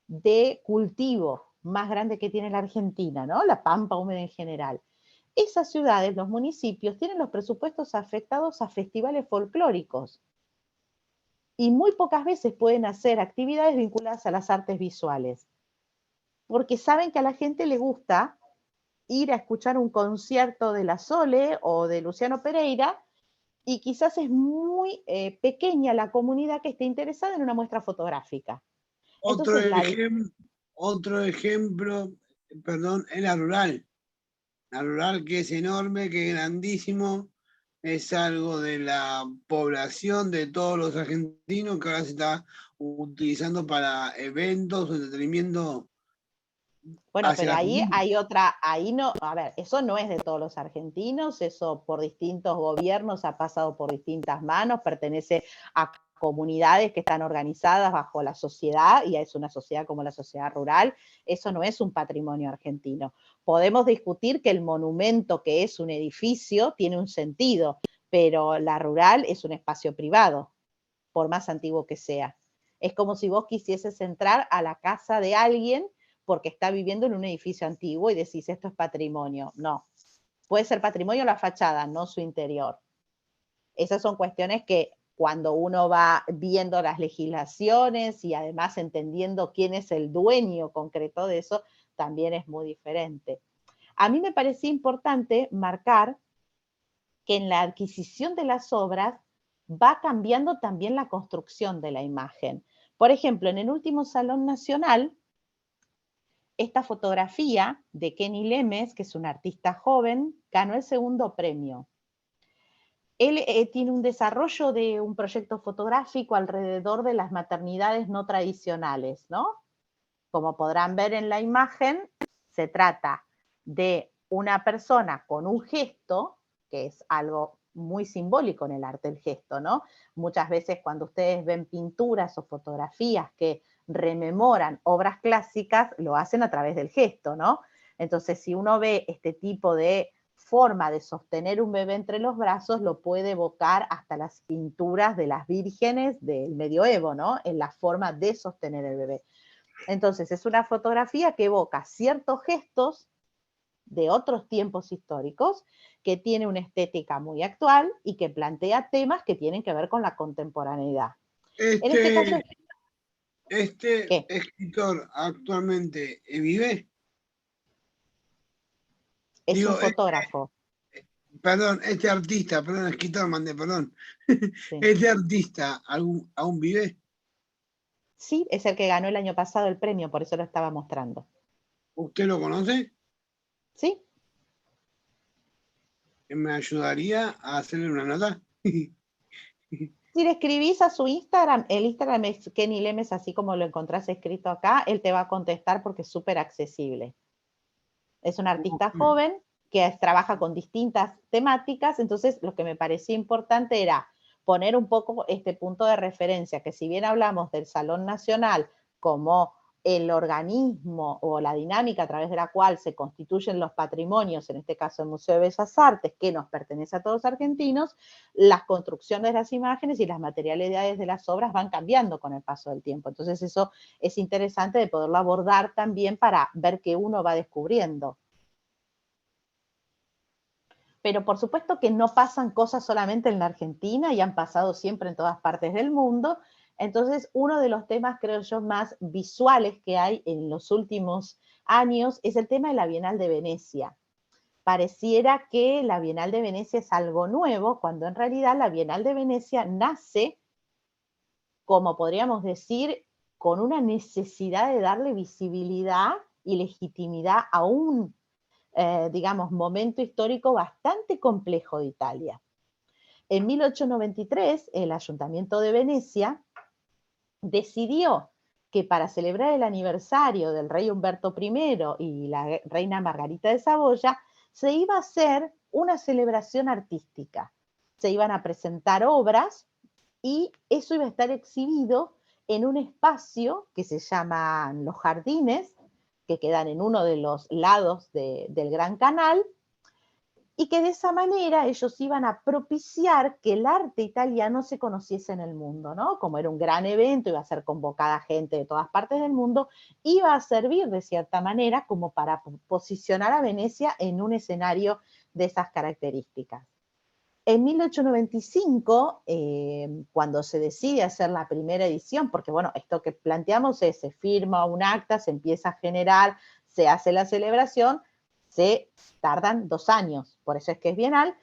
de cultivo más grande que tiene la Argentina, ¿no? La Pampa húmeda en general. Esas ciudades, los municipios, tienen los presupuestos afectados a festivales folclóricos y muy pocas veces pueden hacer actividades vinculadas a las artes visuales, porque saben que a la gente le gusta ir a escuchar un concierto de la Sole o de Luciano Pereira, y quizás es muy pequeña la comunidad que esté interesada en una muestra fotográfica. Otro Entonces, ejemplo, perdón, es la rural. La rural, que es enorme, que es grandísimo, es algo de la población de todos los argentinos que ahora se está utilizando para eventos o entretenimiento bueno, hacia pero la ahí comunidad. hay otra, ahí no, a ver, eso no es de todos los argentinos, eso por distintos gobiernos ha pasado por distintas manos, pertenece a comunidades que están organizadas bajo la sociedad, y es una sociedad como la sociedad rural. Eso no es un patrimonio argentino. Podemos discutir que el monumento, que es un edificio, tiene un sentido, pero la rural es un espacio privado, por más antiguo que sea. Es como si vos quisieses entrar a la casa de alguien porque está viviendo en un edificio antiguo y decís, esto es patrimonio. No, puede ser patrimonio la fachada, no su interior. Esas son cuestiones que cuando uno va viendo las legislaciones y además entendiendo quién es el dueño concreto de eso, también es muy diferente. A mí me parecía importante marcar que en la adquisición de las obras va cambiando también la construcción de la imagen. Por ejemplo, en el último Salón Nacional, esta fotografía de Kenny Lemes, que es un artista joven, ganó el segundo premio. Él tiene un desarrollo de un proyecto fotográfico alrededor de las maternidades no tradicionales, ¿no? Como podrán ver en la imagen, se trata de una persona con un gesto que es algo muy simbólico en el arte, el gesto, ¿no? Muchas veces cuando ustedes ven pinturas o fotografías que rememoran obras clásicas, lo hacen a través del gesto, ¿no? Entonces, si uno ve este tipo de forma de sostener un bebé entre los brazos, lo puede evocar hasta las pinturas de las vírgenes del medioevo, ¿no? En la forma de sostener el bebé. Entonces, es una fotografía que evoca ciertos gestos de otros tiempos históricos, que tiene una estética muy actual y que plantea temas que tienen que ver con la contemporaneidad. En este caso, Este ¿qué? escritor actualmente vive. Es Digo, un fotógrafo. perdón, este artista, perdón, escritor, mandé, perdón. Sí. Este artista aún vive. Sí, es el que ganó el año pasado el premio, por eso lo estaba mostrando. ¿Usted lo conoce? ¿Sí? ¿Me ayudaría a hacerle una nota? Si le escribís a su Instagram, el Instagram es Kenny Lemes, así como lo encontrás escrito acá, él te va a contestar porque es súper accesible. Es un artista joven que trabaja con distintas temáticas, entonces lo que me parecía importante era poner un poco este punto de referencia, que si bien hablamos del Salón Nacional como el organismo o la dinámica a través de la cual se constituyen los patrimonios, en este caso el Museo de Bellas Artes, que nos pertenece a todos los argentinos, las construcciones de las imágenes y las materialidades de las obras van cambiando con el paso del tiempo. Entonces eso es interesante de poderlo abordar también para ver qué uno va descubriendo. Pero por supuesto que no pasan cosas solamente en la Argentina y han pasado siempre en todas partes del mundo. Entonces, uno de los temas, creo yo, más visuales que hay en los últimos años es el tema de la Bienal de Venecia. Pareciera que la Bienal de Venecia es algo nuevo, cuando en realidad la Bienal de Venecia nace, como podríamos decir, con una necesidad de darle visibilidad y legitimidad a un digamos, momento histórico bastante complejo de Italia. En 1893, el Ayuntamiento de Venecia decidió que para celebrar el aniversario del rey Humberto I y la reina Margarita de Saboya, se iba a hacer una celebración artística. Se iban a presentar obras y eso iba a estar exhibido en un espacio que se llaman los jardines, que quedan en uno de los lados del Gran Canal, y que de esa manera ellos iban a propiciar que el arte italiano se conociese en el mundo, ¿no? Como era un gran evento, iba a ser convocada gente de todas partes del mundo, iba a servir de cierta manera como para posicionar a Venecia en un escenario de esas características. En 1895, cuando se decide hacer la primera edición, porque bueno, esto que planteamos es, se firma un acta, se empieza a generar, se hace la celebración, se tardan 2 años, por eso es que es bienal,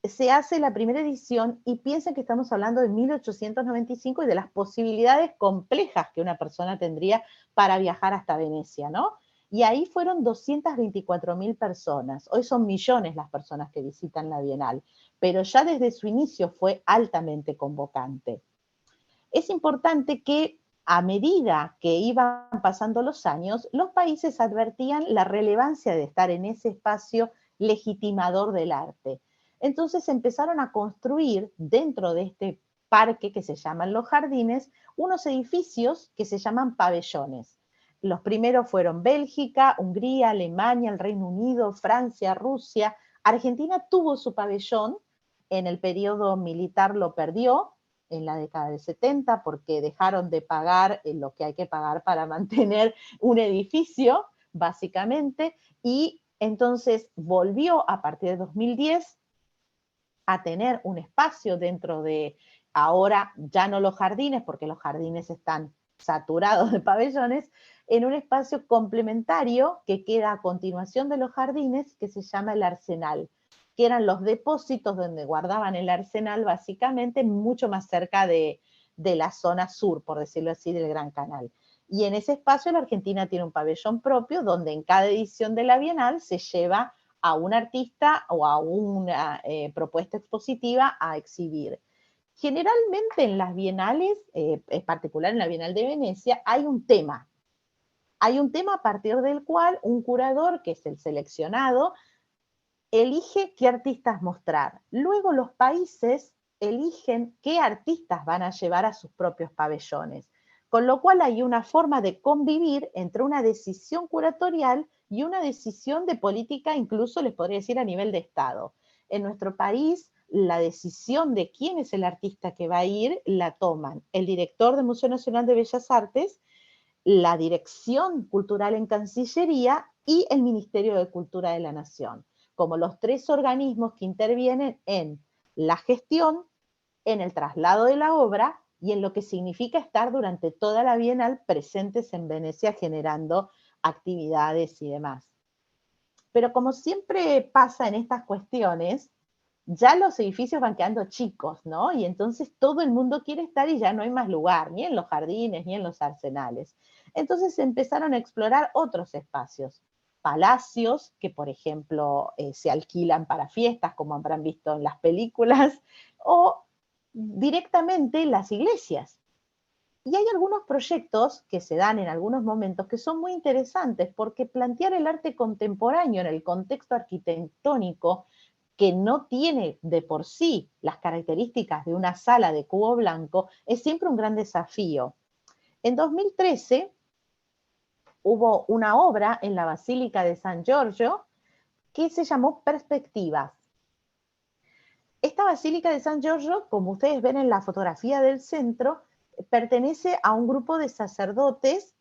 se hace la primera edición y piensen que estamos hablando de 1895 y de las posibilidades complejas que una persona tendría para viajar hasta Venecia, ¿no? Y ahí fueron 224.000 personas. Hoy son millones las personas que visitan la Bienal, pero ya desde su inicio fue altamente convocante. Es importante que a medida que iban pasando los años, los países advertían la relevancia de estar en ese espacio legitimador del arte. Entonces empezaron a construir dentro de este parque que se llaman los jardines, unos edificios que se llaman pabellones. Los primeros fueron Bélgica, Hungría, Alemania, el Reino Unido, Francia, Rusia. Argentina tuvo su pabellón, en el periodo militar lo perdió, en la década del 70, porque dejaron de pagar lo que hay que pagar para mantener un edificio, básicamente, y entonces volvió a partir de 2010 a tener un espacio dentro de, ahora ya no los jardines, porque los jardines están saturados de pabellones, en un espacio complementario que queda a continuación de los jardines, que se llama el Arsenal, que eran los depósitos donde guardaban el arsenal, básicamente mucho más cerca de la zona sur, por decirlo así, del Gran Canal. Y en ese espacio la Argentina tiene un pabellón propio donde en cada edición de la Bienal se lleva a un artista o a una propuesta expositiva a exhibir. Generalmente en las bienales, en particular en la Bienal de Venecia, hay un tema. Hay un tema a partir del cual un curador, que es el seleccionado, elige qué artistas mostrar. Luego los países eligen qué artistas van a llevar a sus propios pabellones. Con lo cual hay una forma de convivir entre una decisión curatorial y una decisión de política, incluso les podría decir a nivel de Estado. En nuestro país, la decisión de quién es el artista que va a ir la toman el director del Museo Nacional de Bellas Artes, la Dirección Cultural en Cancillería y el Ministerio de Cultura de la Nación, como los tres organismos que intervienen en la gestión, en el traslado de la obra y en lo que significa estar durante toda la Bienal presentes en Venecia generando actividades y demás. Pero como siempre pasa en estas cuestiones, ya los edificios van quedando chicos, ¿no? Y entonces todo el mundo quiere estar y ya no hay más lugar, ni en los jardines, ni en los arsenales. Entonces se empezaron a explorar otros espacios, palacios que, por ejemplo, se alquilan para fiestas, como habrán visto en las películas, o directamente las iglesias. Y hay algunos proyectos que se dan en algunos momentos que son muy interesantes, porque plantear el arte contemporáneo en el contexto arquitectónico que no tiene de por sí las características de una sala de cubo blanco, es siempre un gran desafío. En 2013 hubo una obra en la Basílica de San Giorgio que se llamó Perspectivas. Esta Basílica de San Giorgio, como ustedes ven en la fotografía del centro, pertenece a un grupo de sacerdotes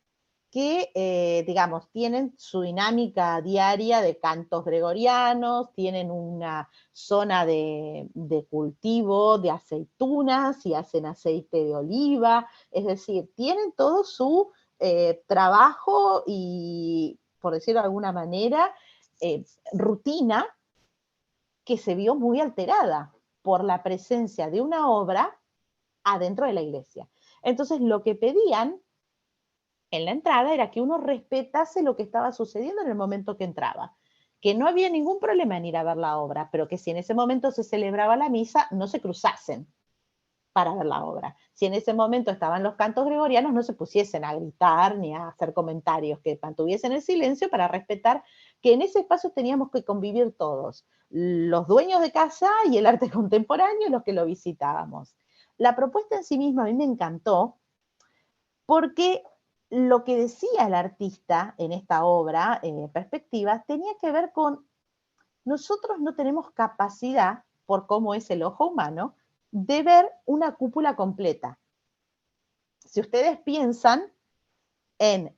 que, digamos, tienen su dinámica diaria de cantos gregorianos, tienen una zona de cultivo de aceitunas y hacen aceite de oliva, es decir, tienen todo su trabajo y, por decirlo de alguna manera, rutina que se vio muy alterada por la presencia de una obra adentro de la iglesia. Entonces, lo que pedían en la entrada era que uno respetase lo que estaba sucediendo en el momento que entraba, que no había ningún problema en ir a ver la obra, pero que si en ese momento se celebraba la misa, no se cruzasen para ver la obra. Si en ese momento estaban los cantos gregorianos, no se pusiesen a gritar ni a hacer comentarios, que mantuviesen el silencio para respetar que en ese espacio teníamos que convivir todos, los dueños de casa y el arte contemporáneo y los que lo visitábamos. La propuesta en sí misma a mí me encantó porque lo que decía el artista en esta obra, Perspectivas, tenía que ver con nosotros no tenemos capacidad, por cómo es el ojo humano, de ver una cúpula completa. Si ustedes piensan en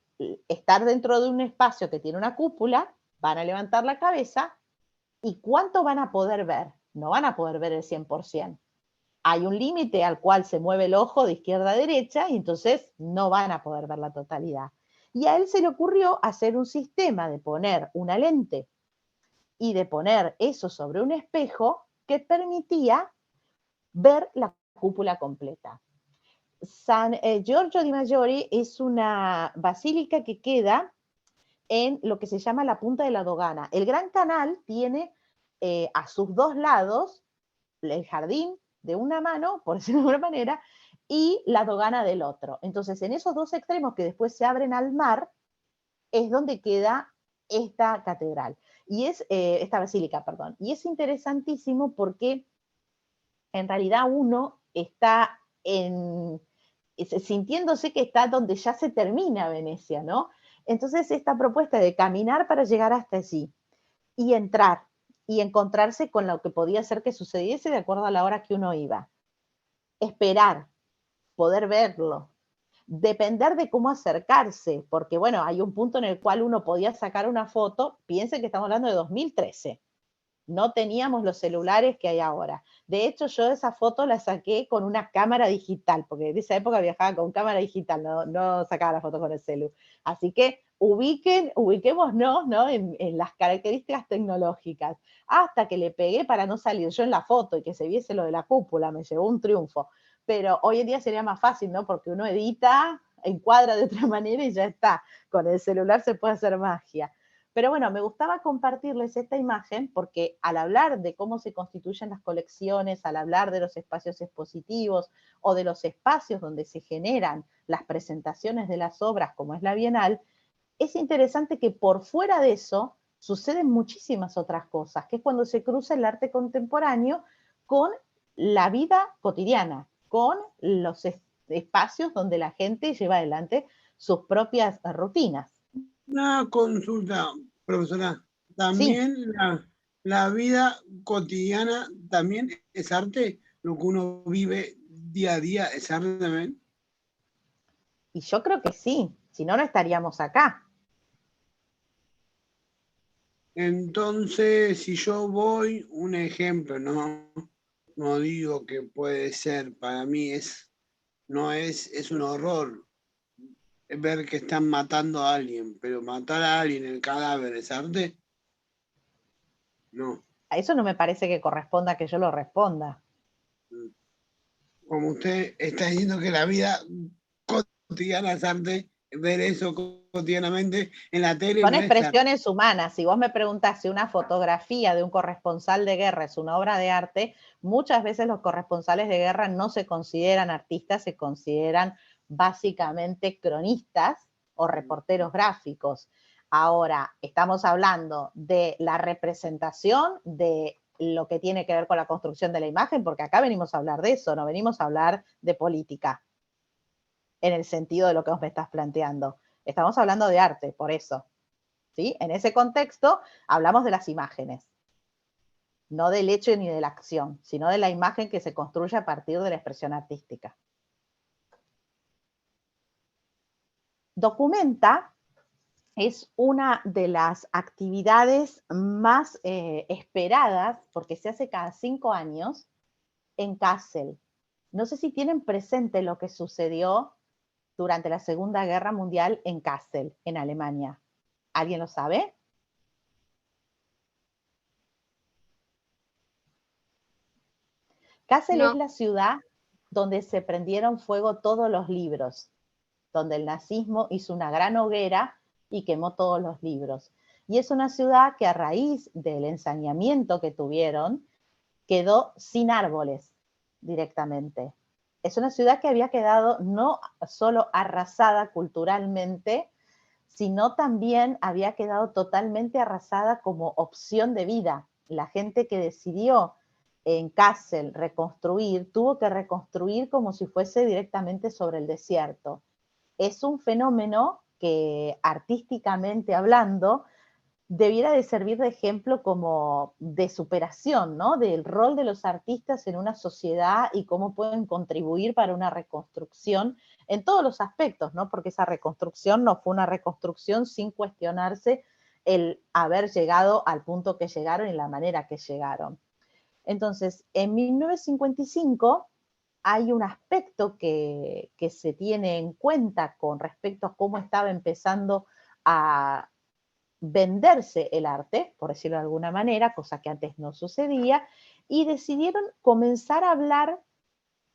estar dentro de un espacio que tiene una cúpula, van a levantar la cabeza y ¿cuánto van a poder ver? No van a poder ver el 100%. Hay un límite al cual se mueve el ojo de izquierda a derecha y entonces no van a poder ver la totalidad. Y a él se le ocurrió hacer un sistema de poner una lente y de poner eso sobre un espejo que permitía ver la cúpula completa. San Giorgio di Maggiore es una basílica que queda en lo que se llama la punta de la Dogana. El Gran Canal tiene a sus dos lados el jardín de una mano, por decirlo de alguna manera, y la Dogana del otro. Entonces, en esos dos extremos que después se abren al mar, es donde queda esta catedral, y es esta basílica, perdón. Y es interesantísimo porque en realidad uno está sintiéndose que está donde ya se termina Venecia, ¿no? Entonces esta propuesta de caminar para llegar hasta allí y entrar y encontrarse con lo que podía ser que sucediese de acuerdo a la hora que uno iba. Esperar, poder verlo, depender de cómo acercarse, porque bueno, hay un punto en el cual uno podía sacar una foto, piensen que estamos hablando de 2013, no teníamos los celulares que hay ahora. De hecho, yo esa foto la saqué con una cámara digital, porque en esa época viajaba con cámara digital, no sacaba la foto con el celu. Así que ubiquémonos, ¿no? en las características tecnológicas, hasta que le pegué para no salir yo en la foto y que se viese lo de la cúpula, me llevó un triunfo. Pero hoy en día sería más fácil, ¿no? Porque uno edita, encuadra de otra manera y ya está. Con el celular se puede hacer magia. Pero bueno, me gustaba compartirles esta imagen porque al hablar de cómo se constituyen las colecciones, al hablar de los espacios expositivos o de los espacios donde se generan las presentaciones de las obras, como es la Bienal, es interesante que por fuera de eso suceden muchísimas otras cosas, que es cuando se cruza el arte contemporáneo con la vida cotidiana, con los espacios donde la gente lleva adelante sus propias rutinas. Una consulta, profesora. Sí, También la vida cotidiana también es arte, lo que uno vive día a día es arte también. y yo creo que sí, si no, no estaríamos acá. Entonces, si yo voy, un ejemplo, no digo que puede ser, para mí es un horror ver que están matando a alguien, pero matar a alguien, el cadáver, ¿es arte? No. A eso no me parece que corresponda que yo lo responda. Como usted está diciendo que la vida cotidiana es arte, ver eso cotidianamente en la tele Son no es arte. expresiones humanas. Si vos me preguntás si una fotografía de un corresponsal de guerra es una obra de arte, muchas veces los corresponsales de guerra no se consideran artistas, se consideran básicamente cronistas o reporteros gráficos. Ahora, estamos hablando de la representación de lo que tiene que ver con la construcción de la imagen, porque acá venimos a hablar de eso, no venimos a hablar de política, en el sentido de lo que vos me estás planteando. Estamos hablando de arte, por eso. ¿Sí? En ese contexto hablamos de las imágenes, no del hecho ni de la acción, sino de la imagen que se construye a partir de la expresión artística. Documenta es una de las actividades más esperadas, porque se hace cada 5 años, en Kassel. No sé si tienen presente lo que sucedió durante la Segunda Guerra Mundial en Kassel, en Alemania. ¿Alguien lo sabe? Kassel es No. la ciudad donde se prendieron fuego todos los libros, donde el nazismo hizo una gran hoguera y quemó todos los libros. Y es una ciudad que a raíz del ensañamiento que tuvieron, quedó sin árboles directamente. Es una ciudad que había quedado no solo arrasada culturalmente, sino también había quedado totalmente arrasada como opción de vida. La gente que decidió en Kassel reconstruir, tuvo que reconstruir como si fuese directamente sobre el desierto. Es un fenómeno que artísticamente hablando debiera de servir de ejemplo como de superación, ¿no? Del rol de los artistas en una sociedad y cómo pueden contribuir para una reconstrucción en todos los aspectos, ¿no? Porque esa reconstrucción no fue una reconstrucción sin cuestionarse el haber llegado al punto que llegaron y la manera que llegaron. Entonces, en 1955 hay un aspecto que se tiene en cuenta con respecto a cómo estaba empezando a venderse el arte, por decirlo de alguna manera, cosa que antes no sucedía, y decidieron comenzar a hablar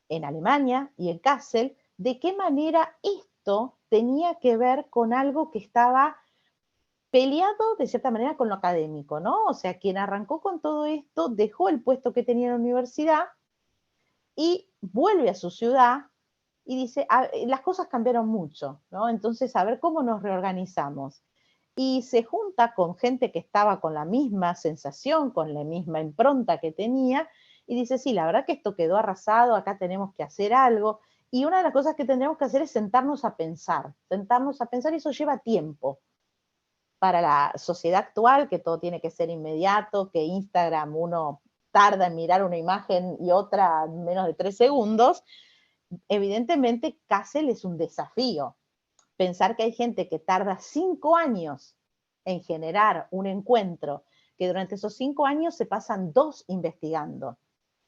en Alemania y en Kassel de qué manera esto tenía que ver con algo que estaba peleado de cierta manera con lo académico, ¿no? O sea, quien arrancó con todo esto dejó el puesto que tenía en la universidad y vuelve a su ciudad y dice, las cosas cambiaron mucho, ¿no? Entonces, a ver cómo nos reorganizamos. Y se junta con gente que estaba con la misma sensación, con la misma impronta que tenía, y dice, sí, la verdad que esto quedó arrasado, acá tenemos que hacer algo, y una de las cosas que tendremos que hacer es sentarnos a pensar, y eso lleva tiempo. Para la sociedad actual, que todo tiene que ser inmediato, que Instagram uno tarda en mirar una imagen y otra en menos de 3 segundos, evidentemente Kassel es un desafío. Pensar que hay gente que tarda 5 años en generar un encuentro, que durante esos 5 años se pasan 2 investigando,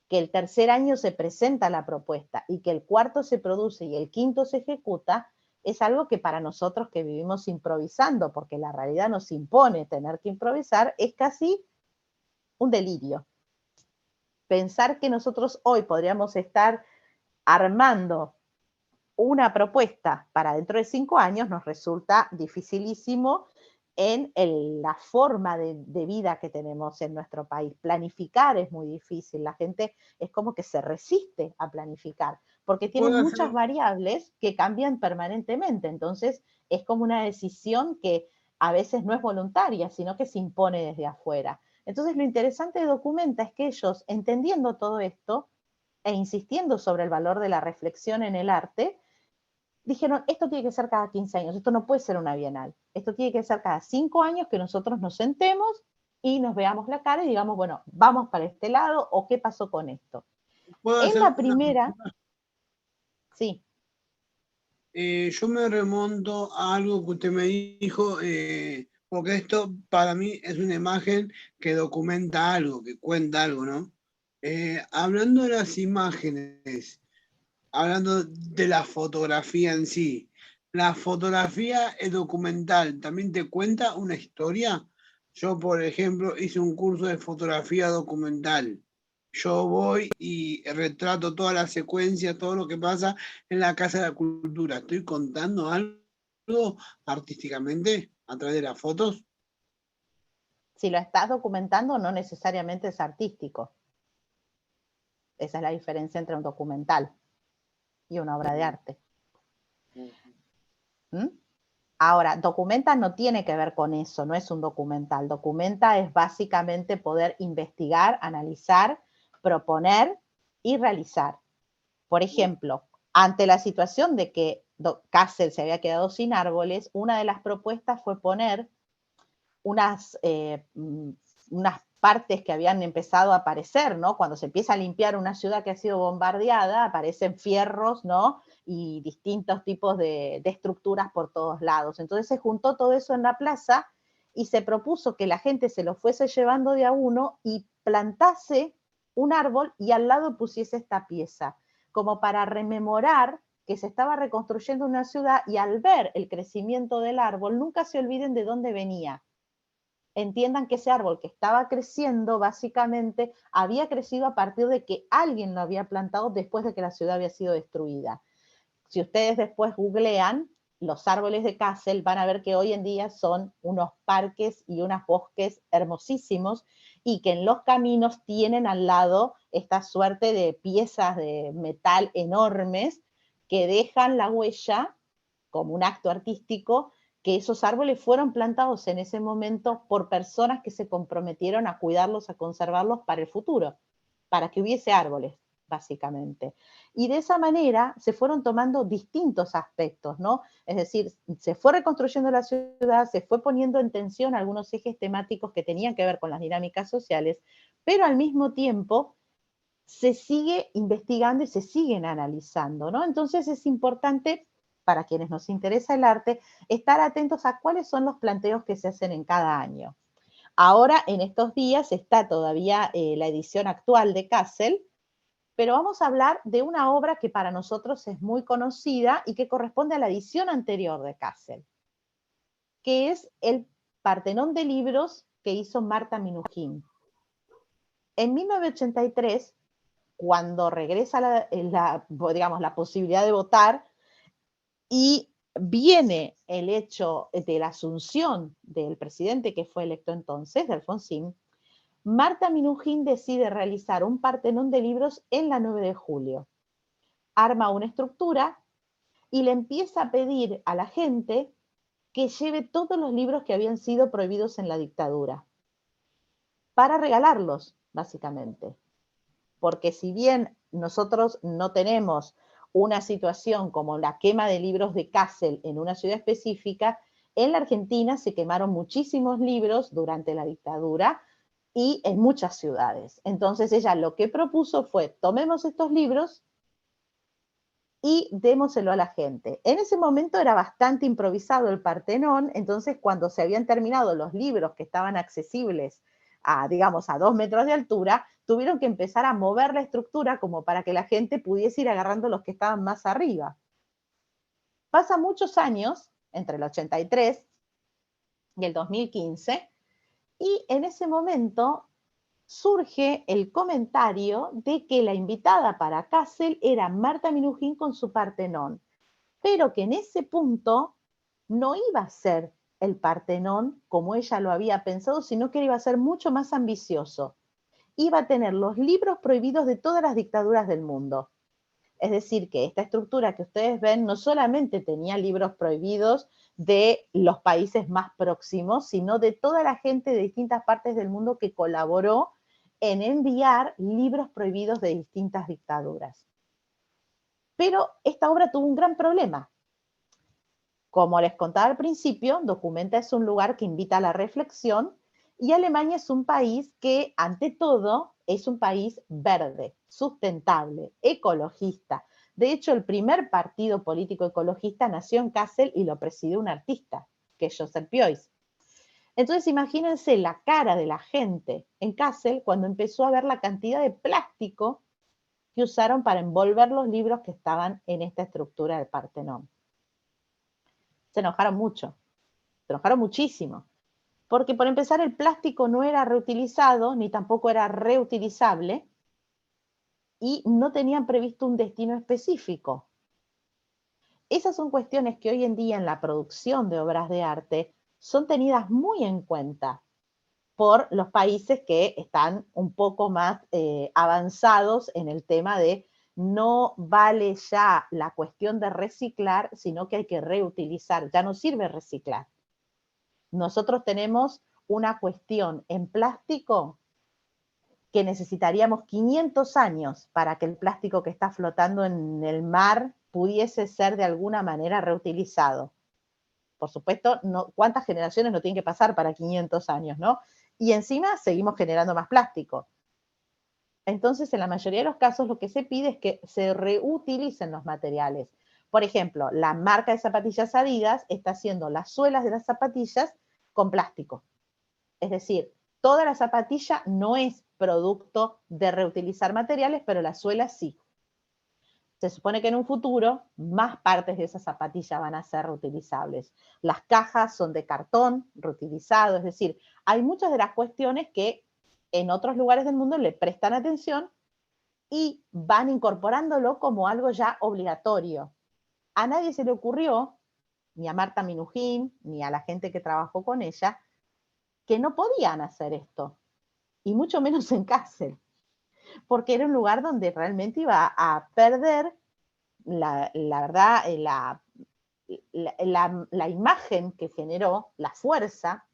que el tercer año se presenta la propuesta y que el cuarto se produce y el quinto se ejecuta, es algo que para nosotros que vivimos improvisando, porque la realidad nos impone tener que improvisar, es casi un delirio. Pensar que nosotros hoy podríamos estar armando una propuesta para dentro de 5 años nos resulta dificilísimo en la forma de vida que tenemos en nuestro país. Planificar es muy difícil, la gente es como que se resiste a planificar, porque tiene ¿Puedo muchas hacer, variables que cambian permanentemente, entonces es como una decisión que a veces no es voluntaria, sino que se impone desde afuera. Entonces lo interesante de Documenta es que ellos, entendiendo todo esto e insistiendo sobre el valor de la reflexión en el arte, dijeron, esto tiene que ser cada 15 años, esto no puede ser una bienal, esto tiene que ser cada 5 años que nosotros nos sentemos y nos veamos la cara y digamos, bueno, vamos para este lado o qué pasó con esto. ¿Puedo En hacer la una primera, pregunta? sí, Yo me remonto a algo que usted me dijo, porque esto para mí es una imagen que documenta algo, que cuenta algo, ¿no? Hablando de las imágenes, hablando de la fotografía en sí, ¿la fotografía es documental también te cuenta una historia? Yo, por ejemplo, hice un curso de fotografía documental. Yo voy y retrato toda la secuencia, todo lo que pasa en la Casa de la Cultura. ¿Estoy contando algo artísticamente a través de las fotos? si lo estás documentando no necesariamente es artístico. Esa es la diferencia entre un documental y una obra de arte. ¿Mm? Ahora, documenta no tiene que ver con eso, no es un documental. Documenta es básicamente poder investigar, analizar, proponer y realizar. Por ejemplo, ante la situación de que Kassel se había quedado sin árboles, una de las propuestas fue poner unas partes que habían empezado a aparecer, ¿no? Cuando se empieza a limpiar una ciudad que ha sido bombardeada, aparecen fierros, ¿no? Y distintos tipos de estructuras por todos lados. Entonces se juntó todo eso en la plaza y se propuso que la gente se lo fuese llevando de a uno y plantase un árbol y al lado pusiese esta pieza, como para rememorar que se estaba reconstruyendo una ciudad y al ver el crecimiento del árbol, nunca se olviden de dónde venía. Entiendan que ese árbol que estaba creciendo, básicamente, había crecido a partir de que alguien lo había plantado después de que la ciudad había sido destruida. Si ustedes después googlean los árboles de Kassel, van a ver que hoy en día son unos parques y unos bosques hermosísimos y que en los caminos tienen al lado esta suerte de piezas de metal enormes que dejan la huella como un acto artístico que esos árboles fueron plantados en ese momento por personas que se comprometieron a cuidarlos, a conservarlos para el futuro, para que hubiese árboles, básicamente. Y de esa manera se fueron tomando distintos aspectos, ¿no? Es decir, se fue reconstruyendo la ciudad, se fue poniendo en tensión algunos ejes temáticos que tenían que ver con las dinámicas sociales, pero al mismo tiempo se sigue investigando y se siguen analizando, ¿no? Entonces es importante, para quienes nos interesa el arte, estar atentos a cuáles son los planteos que se hacen en cada año. Ahora, en estos días, está todavía la edición actual de Kassel, pero vamos a hablar de una obra que para nosotros es muy conocida y que corresponde a la edición anterior de Kassel, que es el Partenón de libros que hizo Marta Minujín. En 1983, cuando regresa la posibilidad de votar y viene el hecho de la asunción del presidente que fue electo entonces, de Alfonsín, Marta Minujín decide realizar un Partenón de libros en la 9 de julio. Arma una estructura y le empieza a pedir a la gente que lleve todos los libros que habían sido prohibidos en la dictadura, para regalarlos, básicamente. Porque si bien nosotros no tenemos una situación como la quema de libros de Kassel en una ciudad específica, en la Argentina se quemaron muchísimos libros durante la dictadura y en muchas ciudades. Entonces ella lo que propuso fue, tomemos estos libros y démoselo a la gente. En ese momento era bastante improvisado el Partenón, entonces cuando se habían terminado los libros que estaban accesibles a, digamos, a 2 metros de altura, tuvieron que empezar a mover la estructura como para que la gente pudiese ir agarrando los que estaban más arriba. Pasan muchos años, entre el 83 y el 2015, y en ese momento surge el comentario de que la invitada para Kassel era Marta Minujín con su Partenón, pero que en ese punto no iba a ser el Partenón como ella lo había pensado, sino que iba a ser mucho más ambicioso. Iba a tener los libros prohibidos de todas las dictaduras del mundo. Es decir, que esta estructura que ustedes ven no solamente tenía libros prohibidos de los países más próximos, sino de toda la gente de distintas partes del mundo que colaboró en enviar libros prohibidos de distintas dictaduras. Pero esta obra tuvo un gran problema. Como les contaba al principio, Documenta es un lugar que invita a la reflexión y Alemania es un país que, ante todo, es un país verde, sustentable, ecologista. De hecho, el primer partido político ecologista nació en Kassel y lo presidió un artista, que es Joseph Beuys. Entonces, imagínense la cara de la gente en Kassel cuando empezó a ver la cantidad de plástico que usaron para envolver los libros que estaban en esta estructura del Partenón. Se enojaron mucho, se enojaron muchísimo, porque por empezar el plástico no era reutilizado, ni tampoco era reutilizable, y no tenían previsto un destino específico. Esas son cuestiones que hoy en día en la producción de obras de arte son tenidas muy en cuenta por los países que están un poco más avanzados en el tema de no vale ya la cuestión de reciclar, sino que hay que reutilizar, ya no sirve reciclar. Nosotros tenemos una cuestión en plástico que necesitaríamos 500 años para que el plástico que está flotando en el mar pudiese ser de alguna manera reutilizado. Por supuesto, no, ¿cuántas generaciones no tienen que pasar para 500 años, no? Y encima seguimos generando más plástico. Entonces, en la mayoría de los casos, lo que se pide es que se reutilicen los materiales. Por ejemplo, la marca de zapatillas Adidas está haciendo las suelas de las zapatillas con plástico. Es decir, toda la zapatilla no es producto de reutilizar materiales, pero la suela sí. Se supone que en un futuro más partes de esa zapatilla van a ser reutilizables. Las cajas son de cartón reutilizado, es decir, hay muchas de las cuestiones que en otros lugares del mundo le prestan atención y van incorporándolo como algo ya obligatorio. A nadie se le ocurrió, ni a Marta Minujín, ni a la gente que trabajó con ella, que no podían hacer esto, y mucho menos en Kassel, porque era un lugar donde realmente iba a perder la verdad, la imagen que generó, la fuerza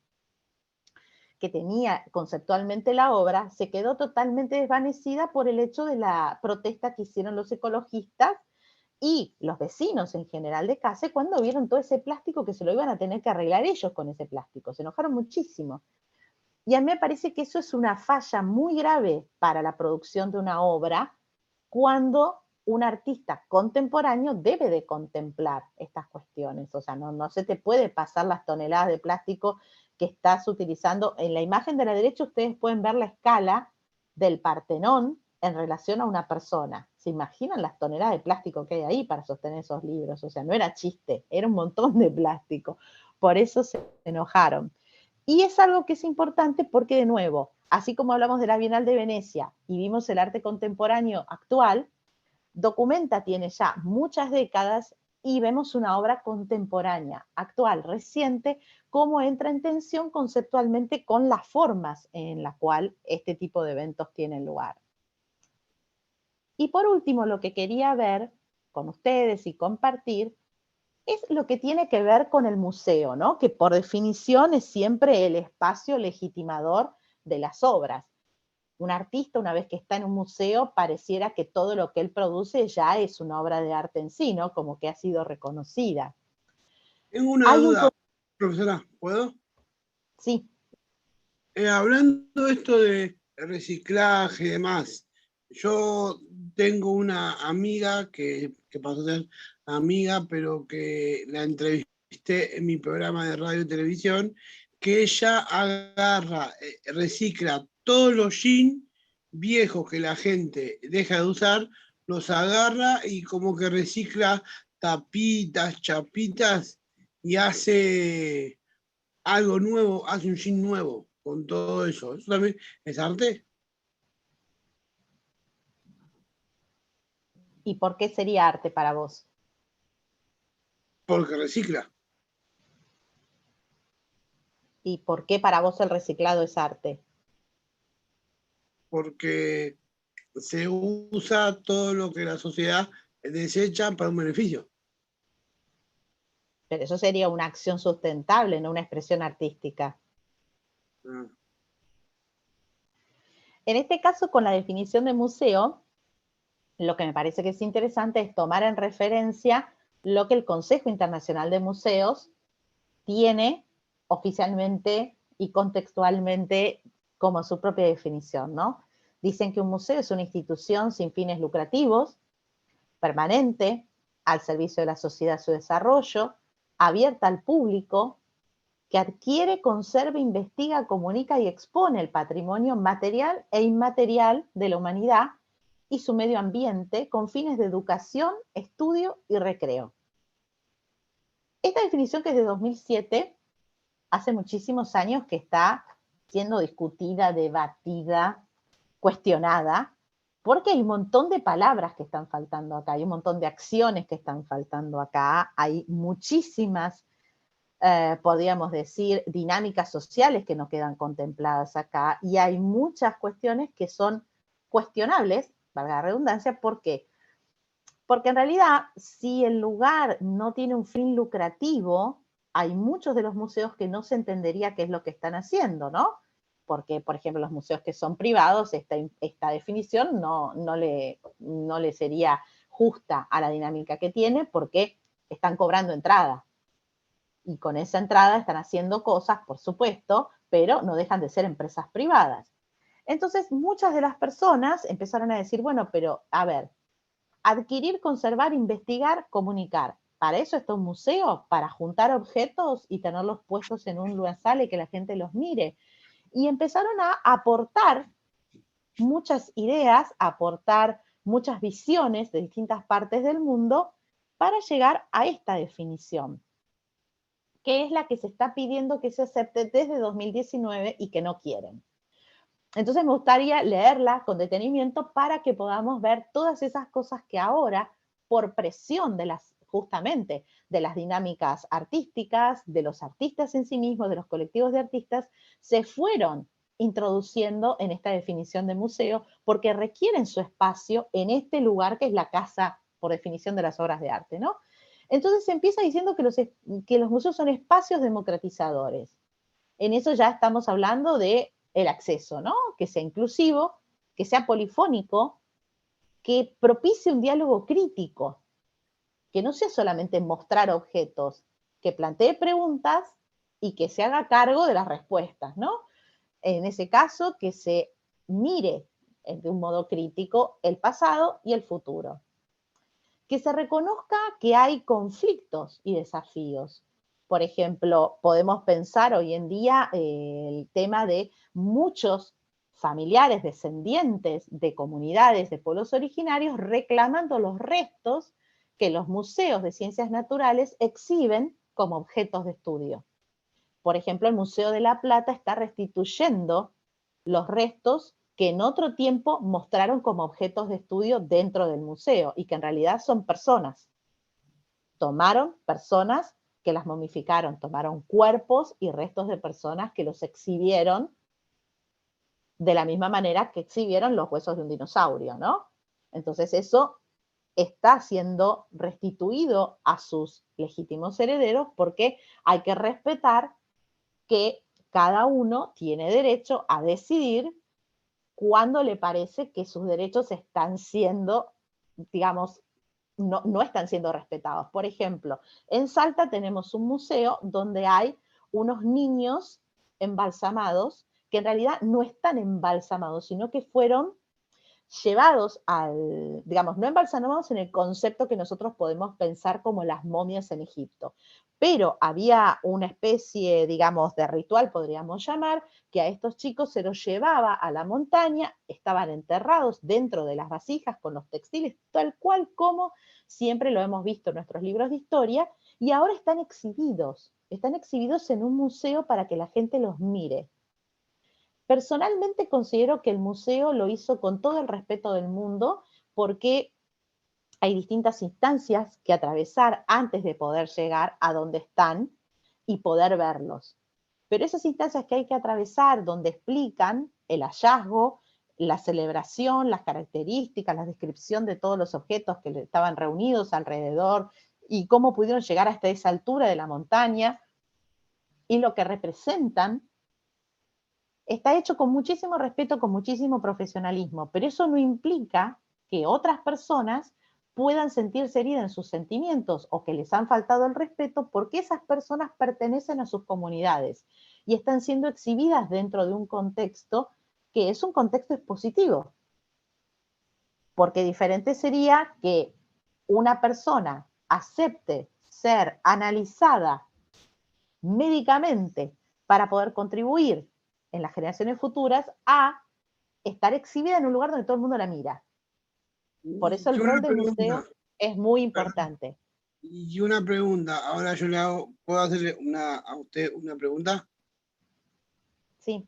que tenía conceptualmente la obra, se quedó totalmente desvanecida por el hecho de la protesta que hicieron los ecologistas y los vecinos en general de Kassel cuando vieron todo ese plástico que se lo iban a tener que arreglar ellos con ese plástico. Se enojaron muchísimo. Y a mí me parece que eso es una falla muy grave para la producción de una obra cuando un artista contemporáneo debe de contemplar estas cuestiones. O sea, no se te puede pasar las toneladas de plástico que estás utilizando. En la imagen de la derecha ustedes pueden ver la escala del Partenón en relación a una persona. ¿Se imaginan las toneladas de plástico que hay ahí para sostener esos libros? O sea, no era chiste, era un montón de plástico. Por eso se enojaron. Y es algo que es importante porque, de nuevo, así como hablamos de la Bienal de Venecia y vimos el arte contemporáneo actual, Documenta tiene ya muchas décadas y vemos una obra contemporánea, actual, reciente, cómo entra en tensión conceptualmente con las formas en las cuales este tipo de eventos tienen lugar. Y por último, lo que quería ver con ustedes y compartir es lo que tiene que ver con el museo, ¿no? Que por definición es siempre el espacio legitimador de las obras. Un artista, una vez que está en un museo, pareciera que todo lo que él produce ya es una obra de arte en sí, ¿no? Como que ha sido reconocida. Tengo una duda, profesora, ¿puedo? Sí. Hablando esto de reciclaje y demás, yo tengo una amiga que pasó a ser amiga, pero que la entrevisté en mi programa de radio y televisión, que ella agarra, recicla todos los jeans viejos que la gente deja de usar, los agarra y como que recicla tapitas, chapitas y hace algo nuevo, hace un jean nuevo con todo eso. ¿Eso también es arte? ¿Y por qué sería arte para vos? Porque recicla. ¿Y por qué para vos el reciclado es arte? Porque se usa todo lo que la sociedad desechan para un beneficio. Pero eso sería una acción sustentable, no una expresión artística. Ah. En este caso, con la definición de museo, lo que me parece que es interesante es tomar en referencia lo que el Consejo Internacional de Museos tiene oficialmente y contextualmente como su propia definición, ¿no? Dicen que un museo es una institución sin fines lucrativos, permanente, al servicio de la sociedad, su desarrollo, abierta al público, que adquiere, conserva, investiga, comunica y expone el patrimonio material e inmaterial de la humanidad y su medio ambiente con fines de educación, estudio y recreo. Esta definición, que es de 2007, hace muchísimos años que está siendo discutida, debatida, cuestionada, porque hay un montón de palabras que están faltando acá, hay un montón de acciones que están faltando acá, hay muchísimas, podríamos decir, dinámicas sociales que no quedan contempladas acá, y hay muchas cuestiones que son cuestionables, valga la redundancia. ¿Por qué? Porque en realidad, si el lugar no tiene un fin lucrativo, hay muchos de los museos que no se entendería qué es lo que están haciendo, ¿no? Porque, por ejemplo, los museos que son privados, esta definición no le sería justa a la dinámica que tiene, porque están cobrando entrada. Y con esa entrada están haciendo cosas, por supuesto, pero no dejan de ser empresas privadas. Entonces, muchas de las personas empezaron a decir, bueno, pero a ver, adquirir, conservar, investigar, comunicar. ¿Para eso está un museo? ¿Para juntar objetos y tenerlos puestos en un lugar y que la gente los mire? Y empezaron a aportar muchas ideas, a aportar muchas visiones de distintas partes del mundo para llegar a esta definición, que es la que se está pidiendo que se acepte desde 2019 y que no quieren. Entonces me gustaría leerla con detenimiento para que podamos ver todas esas cosas que ahora, por presión de justamente de las dinámicas artísticas, de los artistas en sí mismos, de los colectivos de artistas, se fueron introduciendo en esta definición de museo, porque requieren su espacio en este lugar que es la casa, por definición, de las obras de arte, ¿no? Entonces se empieza diciendo que los museos son espacios democratizadores. En eso ya estamos hablando de el acceso, ¿no? Que sea inclusivo, que sea polifónico, que propicie un diálogo crítico, que no sea solamente mostrar objetos, que plantee preguntas y que se haga cargo de las respuestas, ¿no? En ese caso, que se mire de un modo crítico el pasado y el futuro. Que se reconozca que hay conflictos y desafíos. Por ejemplo, podemos pensar hoy en día el tema de muchos familiares descendientes de comunidades de pueblos originarios reclamando los restos que los museos de ciencias naturales exhiben como objetos de estudio. Por ejemplo, el Museo de La Plata está restituyendo los restos que en otro tiempo mostraron como objetos de estudio dentro del museo y que en realidad son personas. Tomaron personas que las momificaron, tomaron cuerpos y restos de personas que los exhibieron de la misma manera que exhibieron los huesos de un dinosaurio, ¿no? Entonces eso está siendo restituido a sus legítimos herederos porque hay que respetar que cada uno tiene derecho a decidir cuándo le parece que sus derechos están siendo, digamos, no están siendo respetados. Por ejemplo, en Salta tenemos un museo donde hay unos niños embalsamados que en realidad no están embalsamados, sino que fueron llevados digamos, no embalsamados en el concepto que nosotros podemos pensar como las momias en Egipto, pero había una especie, digamos, de ritual, podríamos llamar, que a estos chicos se los llevaba a la montaña, estaban enterrados dentro de las vasijas con los textiles, tal cual como siempre lo hemos visto en nuestros libros de historia, y ahora están exhibidos en un museo para que la gente los mire. Personalmente considero que el museo lo hizo con todo el respeto del mundo porque hay distintas instancias que atravesar antes de poder llegar a donde están y poder verlos. Pero esas instancias que hay que atravesar, donde explican el hallazgo, la celebración, las características, la descripción de todos los objetos que estaban reunidos alrededor y cómo pudieron llegar hasta esa altura de la montaña y lo que representan, está hecho con muchísimo respeto, con muchísimo profesionalismo, pero eso no implica que otras personas puedan sentirse heridas en sus sentimientos o que les han faltado el respeto porque esas personas pertenecen a sus comunidades y están siendo exhibidas dentro de un contexto que es un contexto expositivo. Porque diferente sería que una persona acepte ser analizada médicamente para poder contribuir en las generaciones futuras a estar exhibida en un lugar donde todo el mundo la mira. Por eso el Yo rol una del pregunta, museo es muy perdón, importante. y una pregunta, ahora yo le hago, ¿puedo hacerle a usted una pregunta? Sí.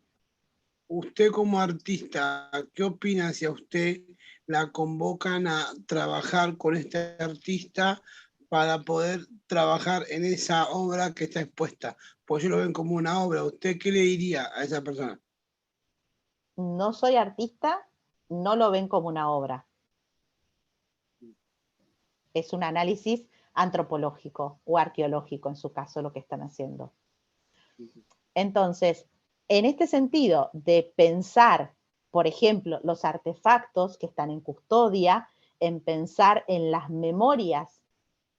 Usted como artista, ¿qué opina si a usted la convocan a trabajar con este artista para poder trabajar en esa obra que está expuesta? Pues yo lo ven como una obra. ¿Usted qué le diría a esa persona? No soy artista, no lo ven como una obra. Es un análisis antropológico o arqueológico, en su caso, lo que están haciendo. Entonces, en este sentido de pensar, por ejemplo, los artefactos que están en custodia, en pensar en las memorias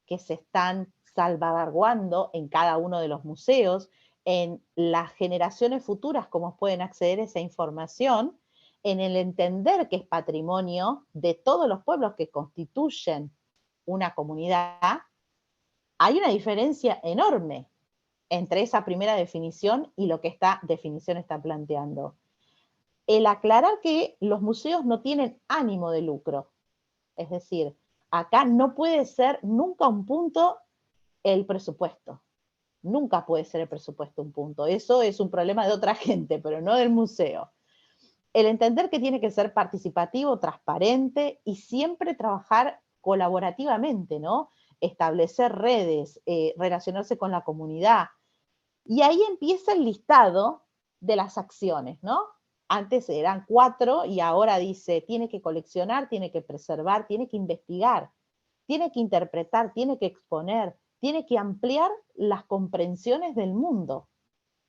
que se están salvaguardando en cada uno de los museos, en las generaciones futuras, cómo pueden acceder a esa información, en el entender que es patrimonio de todos los pueblos que constituyen una comunidad, hay una diferencia enorme entre esa primera definición y lo que esta definición está planteando. El aclarar que los museos no tienen ánimo de lucro, es decir, acá no puede ser nunca un punto el presupuesto, nunca puede ser el presupuesto un punto, eso es un problema de otra gente, pero no del museo. El entender que tiene que ser participativo, transparente y siempre trabajar colaborativamente, ¿no? Establecer redes, relacionarse con la comunidad. Y ahí empieza el listado de las acciones, ¿no? Antes eran 4 y ahora dice, tiene que coleccionar, tiene que preservar, tiene que investigar, tiene que interpretar, tiene que exponer, tiene que ampliar las comprensiones del mundo,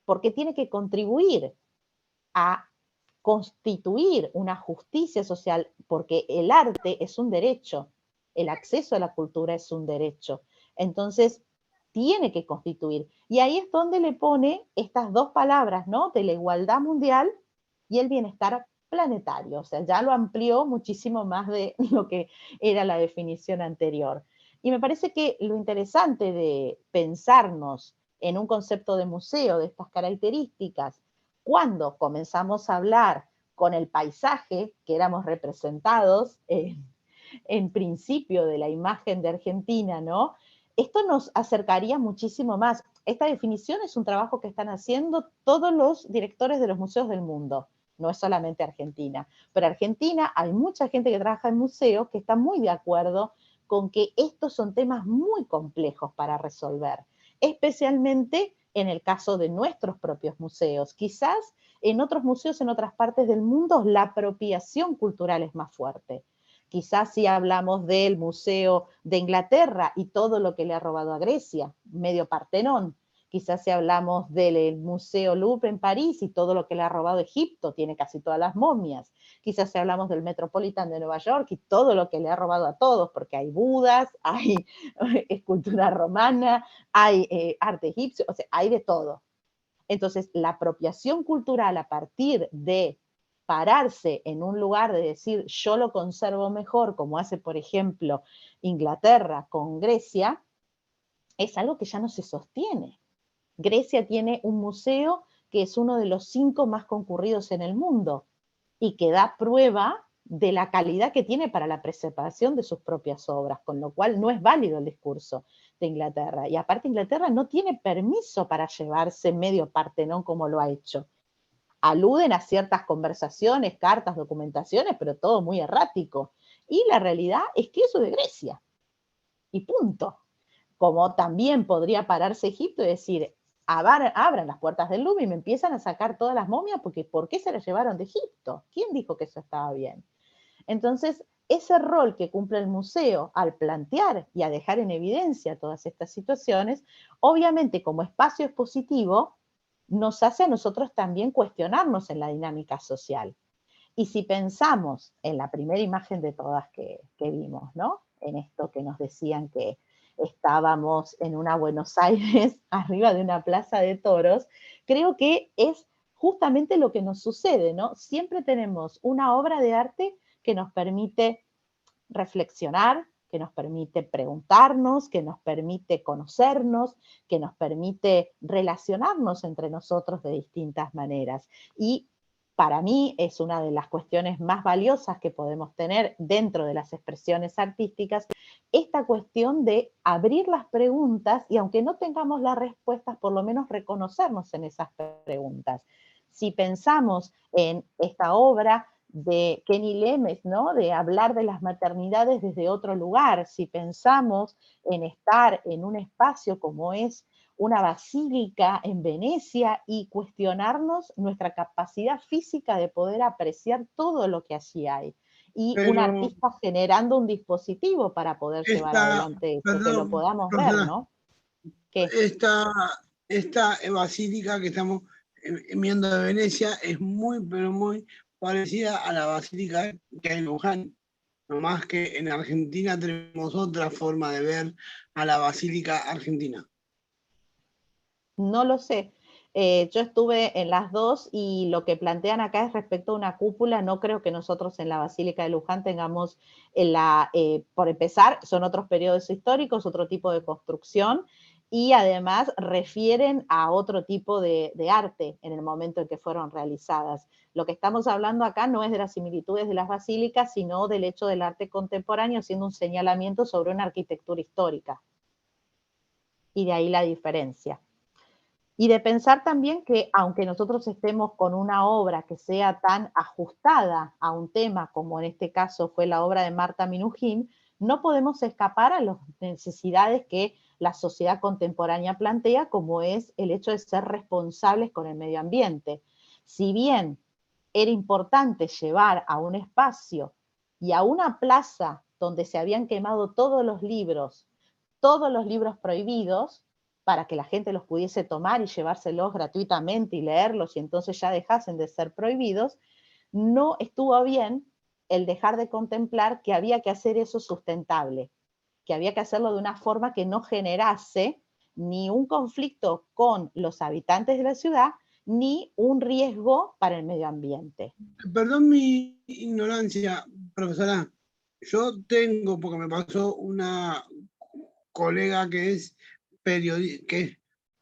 porque tiene que contribuir a constituir una justicia social, porque el arte es un derecho, el acceso a la cultura es un derecho. Entonces, tiene que constituir. Y ahí es donde le pone estas dos palabras, ¿no? De la igualdad mundial y el bienestar planetario. O sea, ya lo amplió muchísimo más de lo que era la definición anterior. Y me parece que lo interesante de pensarnos en un concepto de museo de estas características, cuando comenzamos a hablar con el paisaje que éramos representados en principio de la imagen de Argentina, ¿no? Esto nos acercaría muchísimo más. Esta definición es un trabajo que están haciendo todos los directores de los museos del mundo, no es solamente Argentina. Pero Argentina, hay mucha gente que trabaja en museos que está muy de acuerdo con que estos son temas muy complejos para resolver, especialmente en el caso de nuestros propios museos. Quizás en otros museos en otras partes del mundo la apropiación cultural es más fuerte. Quizás si hablamos del Museo de Inglaterra y todo lo que le ha robado a Grecia, medio Partenón. Quizás si hablamos del Museo Louvre en París y todo lo que le ha robado Egipto, tiene casi todas las momias. Quizás si hablamos del Metropolitan de Nueva York y todo lo que le ha robado a todos, porque hay budas, hay escultura romana, hay arte egipcio, o sea, hay de todo. Entonces, la apropiación cultural a partir de pararse en un lugar de decir yo lo conservo mejor, como hace, por ejemplo, Inglaterra con Grecia, es algo que ya no se sostiene. Grecia tiene un museo que es uno de los 5 más concurridos en el mundo y que da prueba de la calidad que tiene para la preservación de sus propias obras, con lo cual no es válido el discurso de Inglaterra. Y aparte Inglaterra no tiene permiso para llevarse medio Partenón como lo ha hecho. Aluden a ciertas conversaciones, cartas, documentaciones, pero todo muy errático. Y la realidad es que eso es de Grecia. Y punto. Como también podría pararse Egipto y decir, abran las puertas del Louvre y me empiezan a sacar todas las momias, porque ¿por qué se las llevaron de Egipto? ¿Quién dijo que eso estaba bien? Entonces, ese rol que cumple el museo al plantear y a dejar en evidencia todas estas situaciones, obviamente como espacio expositivo, nos hace a nosotros también cuestionarnos en la dinámica social. Y si pensamos en la primera imagen de todas que vimos, ¿no? En esto que nos decían que estábamos en una Buenos Aires arriba de una plaza de toros, creo que es justamente lo que nos sucede, ¿no? Siempre tenemos una obra de arte que nos permite reflexionar, que nos permite preguntarnos, que nos permite conocernos, que nos permite relacionarnos entre nosotros de distintas maneras. Y para mí es una de las cuestiones más valiosas que podemos tener dentro de las expresiones artísticas, esta cuestión de abrir las preguntas y aunque no tengamos las respuestas, por lo menos reconocernos en esas preguntas. Si pensamos en esta obra de Kenny Lemes, ¿no? De hablar de las maternidades desde otro lugar, si pensamos en estar en un espacio como es una basílica en Venecia y cuestionarnos nuestra capacidad física de poder apreciar todo lo que allí hay. Y un Pero artista generando un dispositivo para poder llevar adelante eso, que lo podamos ver, ¿no? ¿Qué? Esta basílica que estamos viendo de Venecia es muy, pero muy parecida a la basílica que hay en Luján. No más que en Argentina tenemos otra forma de ver a la basílica argentina. No lo sé. Yo estuve en las dos y lo que plantean acá es respecto a una cúpula. No creo que nosotros en la Basílica de Luján tengamos, por empezar, son otros periodos históricos, otro tipo de construcción y además refieren a otro tipo de arte en el momento en que fueron realizadas. Lo que estamos hablando acá no es de las similitudes de las basílicas, sino del hecho del arte contemporáneo, siendo un señalamiento sobre una arquitectura histórica. Y de ahí la diferencia. Y de pensar también que aunque nosotros estemos con una obra que sea tan ajustada a un tema como en este caso fue la obra de Marta Minujín, no podemos escapar a las necesidades que la sociedad contemporánea plantea, como es el hecho de ser responsables con el medio ambiente. Si bien era importante llevar a un espacio y a una plaza donde se habían quemado todos los libros prohibidos, para que la gente los pudiese tomar y llevárselos gratuitamente y leerlos y entonces ya dejasen de ser prohibidos, no estuvo bien el dejar de contemplar que había que hacer eso sustentable, que había que hacerlo de una forma que no generase ni un conflicto con los habitantes de la ciudad, ni un riesgo para el medio ambiente. Perdón mi ignorancia, profesora. Yo tengo, porque me pasó una colega que es que es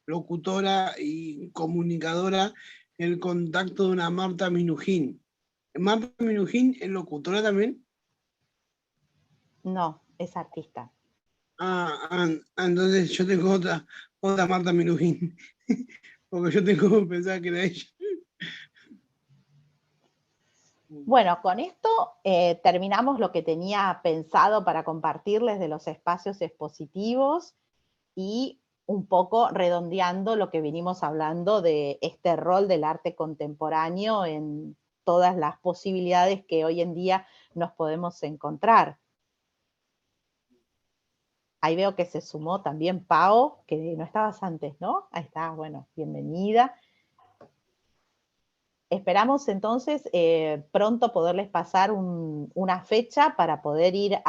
locutora y comunicadora, el contacto de una Marta Minujín. ¿Marta Minujín es locutora también? No, es artista. Entonces yo tengo otra Marta Minujín, porque yo tengo que pensar que era ella. Bueno, con esto terminamos lo que tenía pensado para compartirles de los espacios expositivos y un poco redondeando lo que vinimos hablando de este rol del arte contemporáneo en todas las posibilidades que hoy en día nos podemos encontrar. Ahí veo que se sumó también Pao, que no estabas antes, ¿no? Ahí está, bueno, bienvenida. Esperamos entonces pronto poderles pasar una fecha para poder ir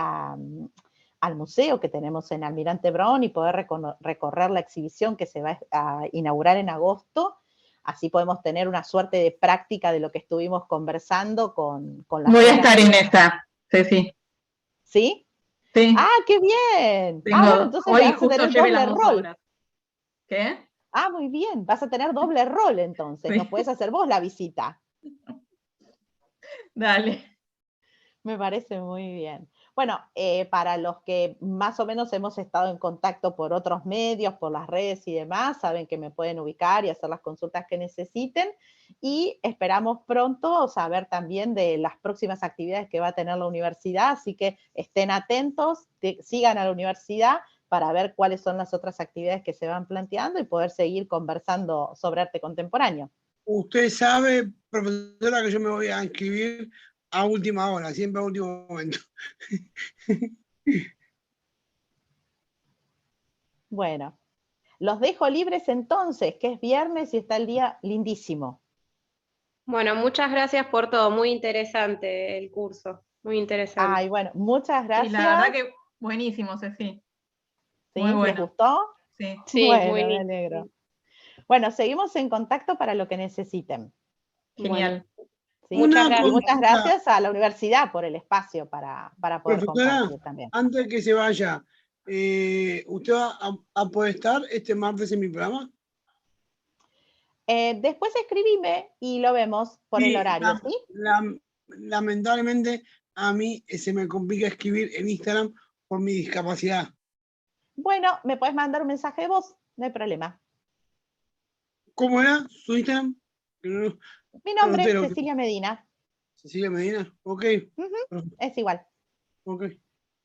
al museo que tenemos en Almirante Brown y poder recorrer la exhibición que se va a inaugurar en agosto. Así podemos tener una suerte de práctica de lo que estuvimos conversando con las... Voy a estar en esta, Ceci. ¿Sí? Sí. ¡Ah, qué bien! Tengo, bueno, entonces hoy vas a justo tener llevé doble las dos rol. obras. ¿Qué? Ah, muy bien, vas a tener doble rol entonces, Sí. nos puedes hacer vos la visita. Dale. Me parece muy bien. Bueno, para los que más o menos hemos estado en contacto por otros medios, por las redes y demás, saben que me pueden ubicar y hacer las consultas que necesiten. Y esperamos pronto saber también de las próximas actividades que va a tener la universidad, así que estén atentos, sigan a la universidad, para ver cuáles son las otras actividades que se van planteando y poder seguir conversando sobre arte contemporáneo. Usted sabe, profesora, que yo me voy a inscribir a última hora, siempre a último momento. Bueno, los dejo libres entonces, que es viernes y está el día lindísimo. Bueno, muchas gracias por todo, muy interesante el curso, muy interesante. Ay, bueno, muchas Sí, gracias. la verdad que buenísimo, Ceci. ¿Sí? Muy ¿Les bueno. gustó? Sí. Sí, Bueno, muy me bien. alegro. Bueno, seguimos en contacto para lo que necesiten. Genial. ¿Sí? Muchas Una Y gracias. muchas consulta, gracias a la universidad por el espacio para poder profesora, compartir también. antes que se vaya, ¿usted va a poder estar este martes en mi programa? Después escribime y lo vemos por el Sí, horario, ¿sí? lamentablemente a mí se me complica escribir en Instagram por mi discapacidad. Bueno, me puedes mandar un mensaje de voz, no hay problema. ¿Cómo era su Instagram? Que no Mi lo nombre anoté, es Cecilia Medina. Cecilia Medina. Ok, Ujú, es igual. ok.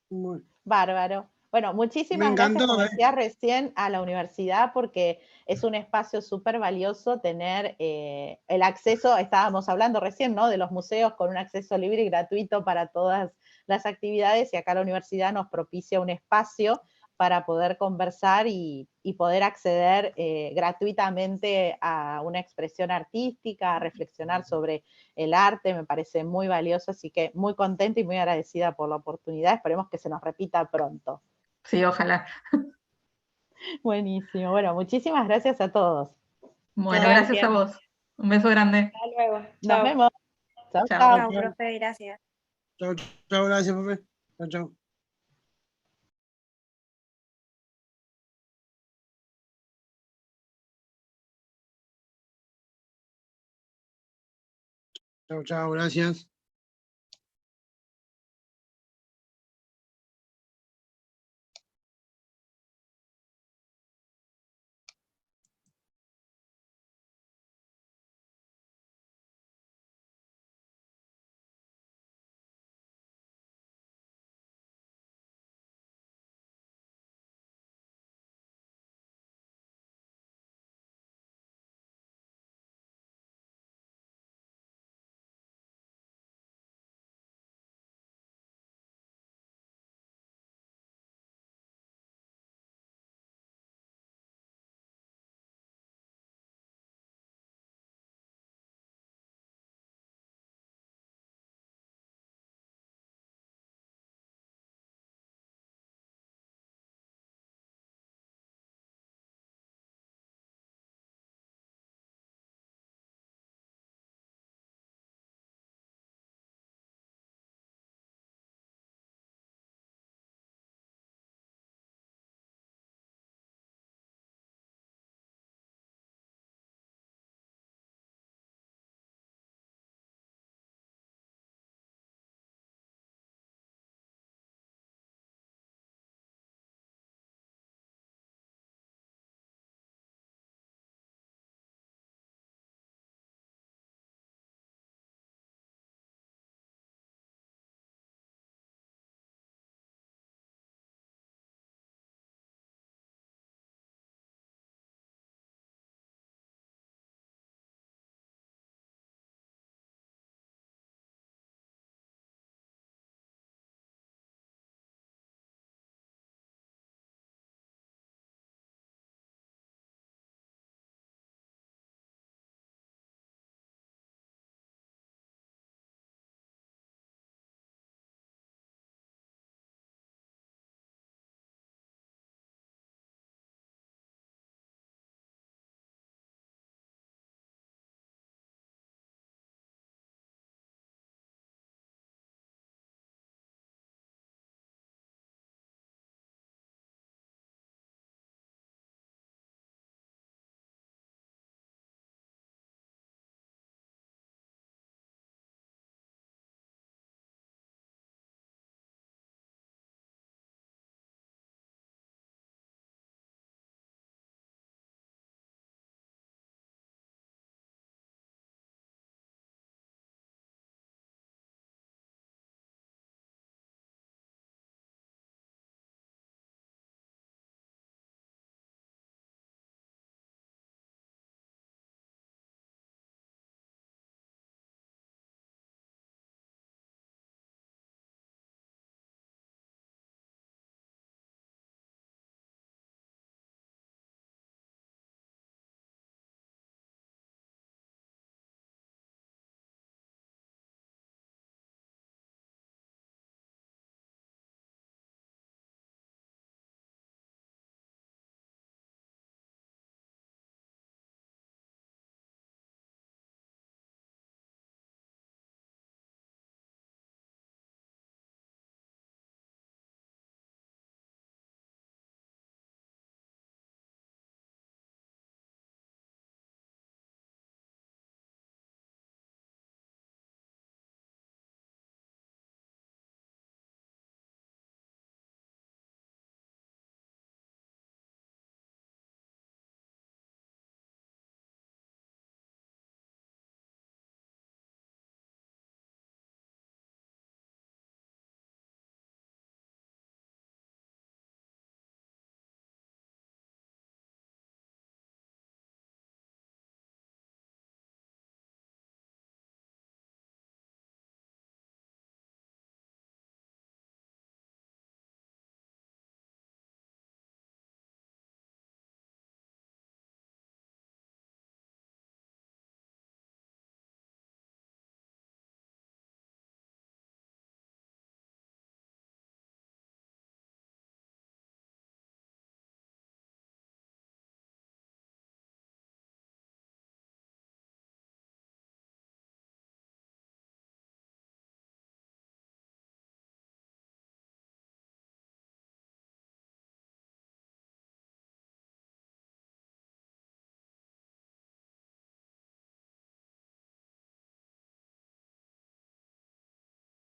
Bueno, Bárbaro. Bueno, me muchísimas gracias, encantó, como ¿eh? decía recién, a la universidad porque es un espacio súper valioso tener el acceso, estábamos hablando recién, ¿no? De los museos con un acceso libre y gratuito para todas las actividades y acá la universidad nos propicia un espacio para poder conversar y poder acceder gratuitamente a una expresión artística, a reflexionar sobre el arte, me parece muy valioso, así que muy contenta y muy agradecida por la oportunidad. Esperemos que se nos repita pronto. Sí, ojalá. Buenísimo. Bueno, muchísimas gracias a todos. Bueno, Gracias. gracias a vos. Un beso grande. Hasta luego. Nos Chao. vemos. Chao, Chao. chao. Chao, profe, gracias. Chao, chao, gracias, profe. Chao, chao. Chao, chao, gracias.